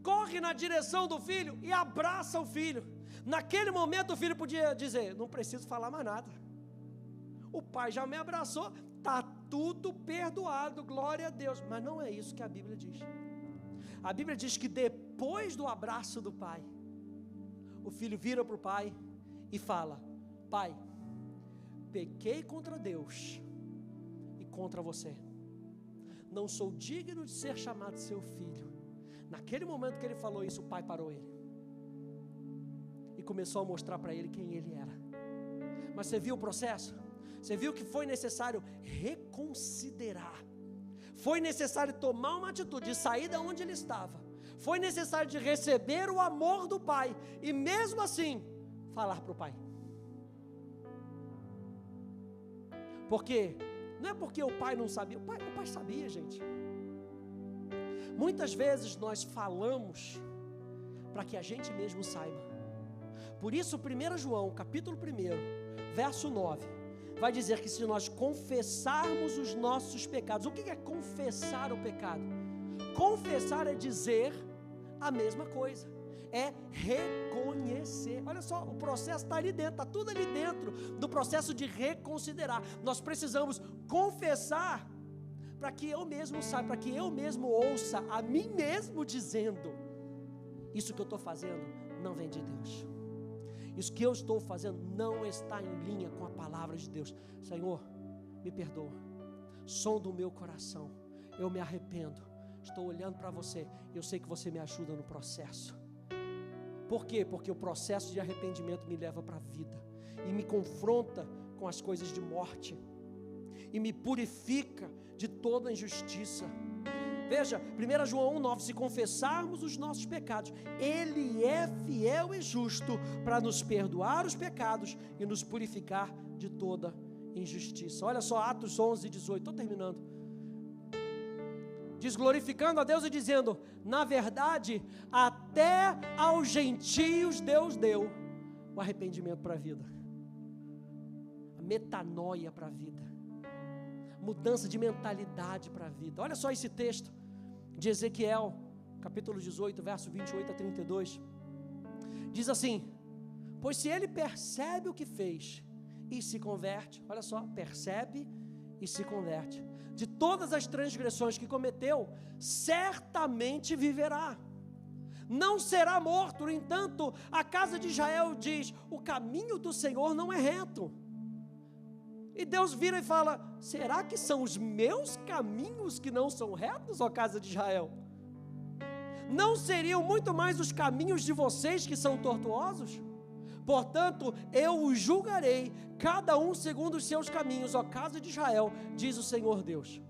Corre na direção do filho e abraça o filho. Naquele momento o filho podia dizer, não preciso falar mais nada. O pai já me abraçou, está tudo perdoado, glória a Deus. Mas não é isso que a Bíblia diz. A Bíblia diz que depois do abraço do pai, o filho vira para o pai e fala, pai, pequei contra Deus e contra você, não sou digno de ser chamado seu filho. Naquele momento que ele falou isso, o pai parou ele e começou a mostrar para ele quem ele era. Mas você viu o processo? Você viu que foi necessário reconsiderar, Foi necessário tomar uma atitude de sair de onde ele estava. Foi necessário de receber o amor do Pai. E mesmo assim, falar para o Pai. Porque, não é porque o Pai não sabia. O pai sabia, gente. Muitas vezes nós falamos para que a gente mesmo saiba. Por isso 1 João, capítulo 1, verso 9, vai dizer que se nós confessarmos os nossos pecados. O que é confessar o pecado? Confessar é dizer a mesma coisa, é reconhecer. Olha só, o processo está ali dentro, está tudo ali dentro do processo de reconsiderar. Nós precisamos confessar para que eu mesmo saiba, para que eu mesmo ouça a mim mesmo dizendo: isso que eu estou fazendo não vem de Deus. Isso que eu estou fazendo não está em linha com a palavra de Deus. Senhor, me perdoa, sonda o meu coração, eu me arrependo, estou olhando para você, eu sei que você me ajuda no processo. Por quê? Porque o processo de arrependimento me leva para a vida, e me confronta com as coisas de morte, e me purifica de toda injustiça. Veja, 1 João 1,9, se confessarmos os nossos pecados, Ele é fiel e justo para nos perdoar os pecados e nos purificar de toda injustiça. Olha só, Atos 11:18, estou terminando. Diz: glorificando a Deus e dizendo: na verdade, até aos gentios Deus deu o arrependimento para a vida, a metanoia para a vida, mudança de mentalidade para a vida. Olha só esse texto de Ezequiel, capítulo 18, verso 28 a 32. Diz assim: pois se ele percebe o que fez e se converte, olha só, percebe e se converte de todas as transgressões que cometeu, certamente viverá, não será morto. No entanto, a casa de Israel diz: o caminho do Senhor não é reto. E Deus vira e fala: será que são os meus caminhos que não são retos, ó casa de Israel? Não seriam muito mais os caminhos de vocês que são tortuosos? Portanto, eu os julgarei, cada um segundo os seus caminhos, ó casa de Israel, diz o Senhor Deus.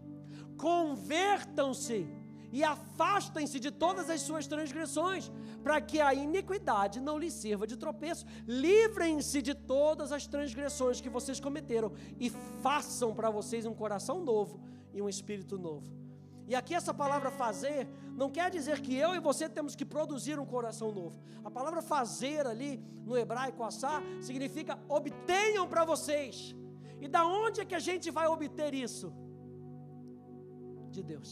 Convertam-se e afastem-se de todas as suas transgressões, para que a iniquidade não lhes sirva de tropeço. Livrem-se de todas as transgressões que vocês cometeram e façam para vocês um coração novo e um espírito novo. E aqui essa palavra fazer não quer dizer que eu e você temos que produzir um coração novo. A palavra fazer ali no hebraico assá significa obtenham para vocês. E da onde é que a gente vai obter isso? De Deus.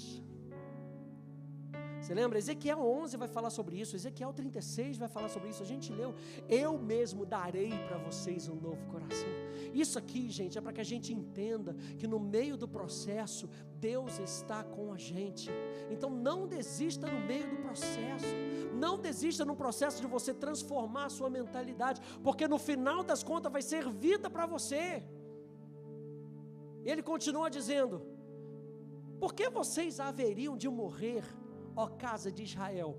Você lembra? Ezequiel 11 vai falar sobre isso, Ezequiel 36 vai falar sobre isso. A gente leu: eu mesmo darei para vocês um novo coração. Isso aqui, gente, é para que a gente entenda que no meio do processo Deus está com a gente. Então não desista no meio do processo, não desista no processo de você transformar a sua mentalidade, porque no final das contas vai ser vida para você. Ele continua dizendo: por que vocês haveriam de morrer, ó casa de Israel?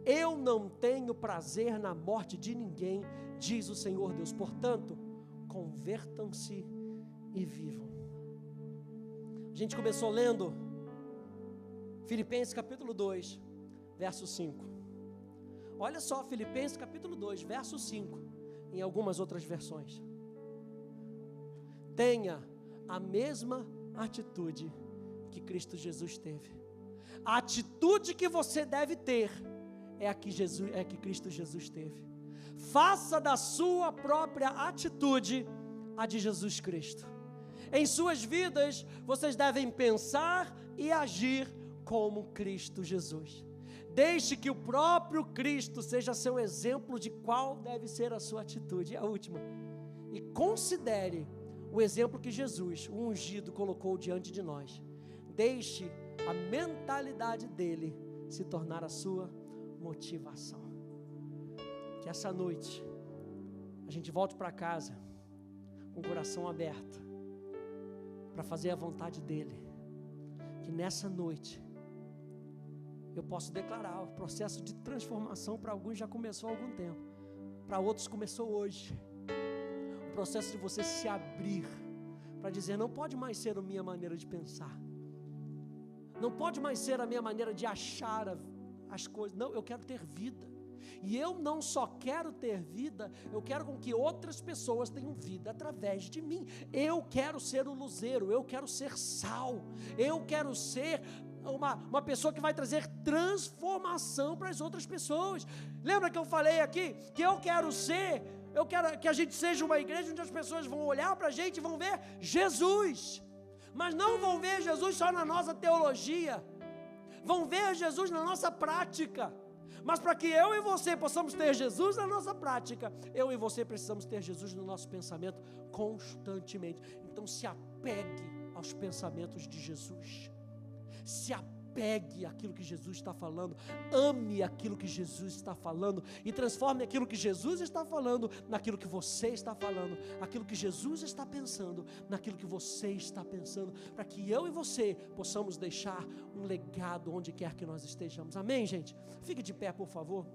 Eu não tenho prazer na morte de ninguém, diz o Senhor Deus. Portanto, convertam-se e vivam. A gente começou lendo Filipenses capítulo 2, verso 5. Olha só, Filipenses capítulo 2, verso 5, em algumas outras versões. Tenha a mesma atitude que Cristo Jesus teve. A atitude que você deve ter é a que Cristo Jesus teve. Faça da sua própria atitude a de Jesus Cristo. Em suas vidas, vocês devem pensar e agir como Cristo Jesus. Deixe que o próprio Cristo seja seu exemplo de qual deve ser a sua atitude. A última. E considere o exemplo que Jesus, o ungido, colocou diante de nós. Deixe a mentalidade dele se tornar a sua motivação. Que essa noite a gente volte para casa com o coração aberto para fazer a vontade dele. Que nessa noite eu posso declarar: o processo de transformação para alguns já começou há algum tempo, para outros começou hoje. O processo de você se abrir para dizer: não pode mais ser a minha maneira de pensar, Não pode mais ser a minha maneira de achar as coisas. Não, eu quero ter vida. E eu não só quero ter vida, eu quero com que outras pessoas tenham vida através de mim. Eu quero ser o luzeiro, eu quero ser sal, eu quero ser uma pessoa que vai trazer transformação para as outras pessoas. Lembra que eu falei aqui que eu quero que a gente seja uma igreja onde as pessoas vão olhar para a gente e vão ver Jesus, mas não vão ver Jesus só na nossa teologia, vão ver Jesus na nossa prática. Mas para que eu e você possamos ter Jesus na nossa prática, eu e você precisamos ter Jesus no nosso pensamento constantemente. Então se apegue aos pensamentos de Jesus, se apegue àquilo que Jesus está falando, ame aquilo que Jesus está falando e transforme aquilo que Jesus está falando naquilo que você está falando, aquilo que Jesus está pensando naquilo que você está pensando, para que eu e você possamos deixar um legado onde quer que nós estejamos. Amém, gente? Fique de pé, por favor.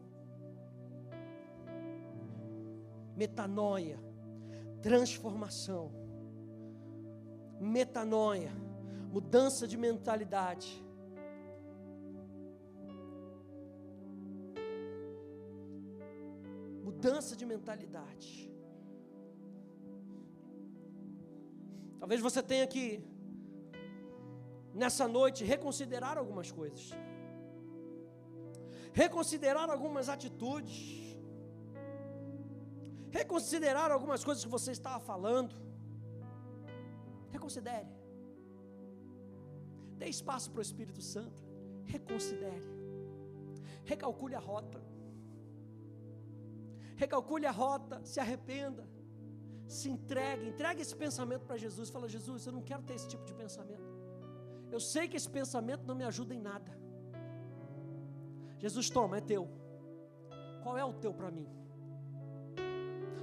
Metanoia, transformação, metanoia, mudança de mentalidade. Mudança de mentalidade. Talvez você tenha que, nessa noite, reconsiderar algumas coisas, reconsiderar algumas atitudes, reconsiderar algumas coisas que você estava falando. Reconsidere. Dê espaço para o Espírito Santo. Reconsidere. Recalcule a rota. Recalcule a rota, se arrependa, se entregue esse pensamento para Jesus. Fala: Jesus, eu não quero ter esse tipo de pensamento. Eu sei que esse pensamento não me ajuda em nada. Jesus, toma, é teu. Qual é o teu para mim?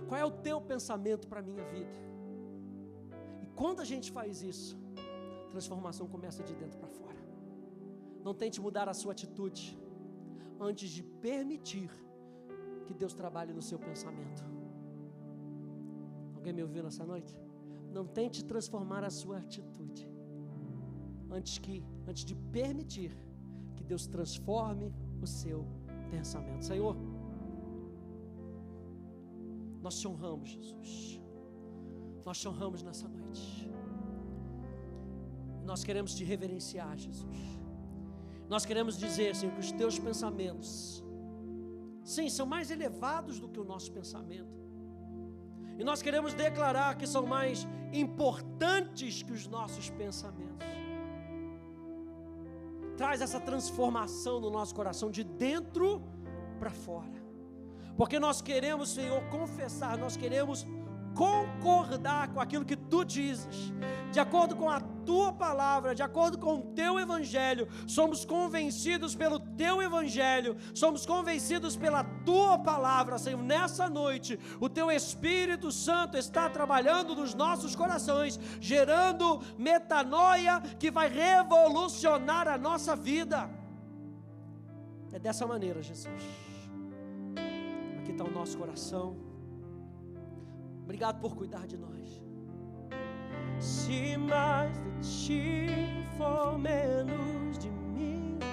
Qual é o teu pensamento para a minha vida? E quando a gente faz isso, a transformação começa de dentro para fora. Não tente mudar a sua atitude antes de permitir que Deus trabalhe no seu pensamento. Alguém me ouviu nessa noite? Não tente transformar a sua atitude antes de permitir que Deus transforme o seu pensamento. Senhor, nós te honramos, Jesus. Nós te honramos nessa noite. Nós queremos te reverenciar, Jesus. Nós queremos dizer, Senhor, que os teus pensamentos, sim, são mais elevados do que o nosso pensamento. E nós queremos declarar que são mais importantes que os nossos pensamentos. Traz essa transformação no nosso coração de dentro para fora. Porque nós queremos, Senhor, confessar, nós queremos concordar com aquilo que Tu dizes, de acordo com a Tua palavra, de acordo com o Teu Evangelho. Somos convencidos pelo Teu Evangelho, somos convencidos pela Tua palavra. Senhor, nessa noite, o Teu Espírito Santo está trabalhando nos nossos corações, gerando metanoia que vai revolucionar a nossa vida. É dessa maneira, Jesus. Aqui está o nosso coração. Obrigado por cuidar de nós. Se mais de Ti for menos,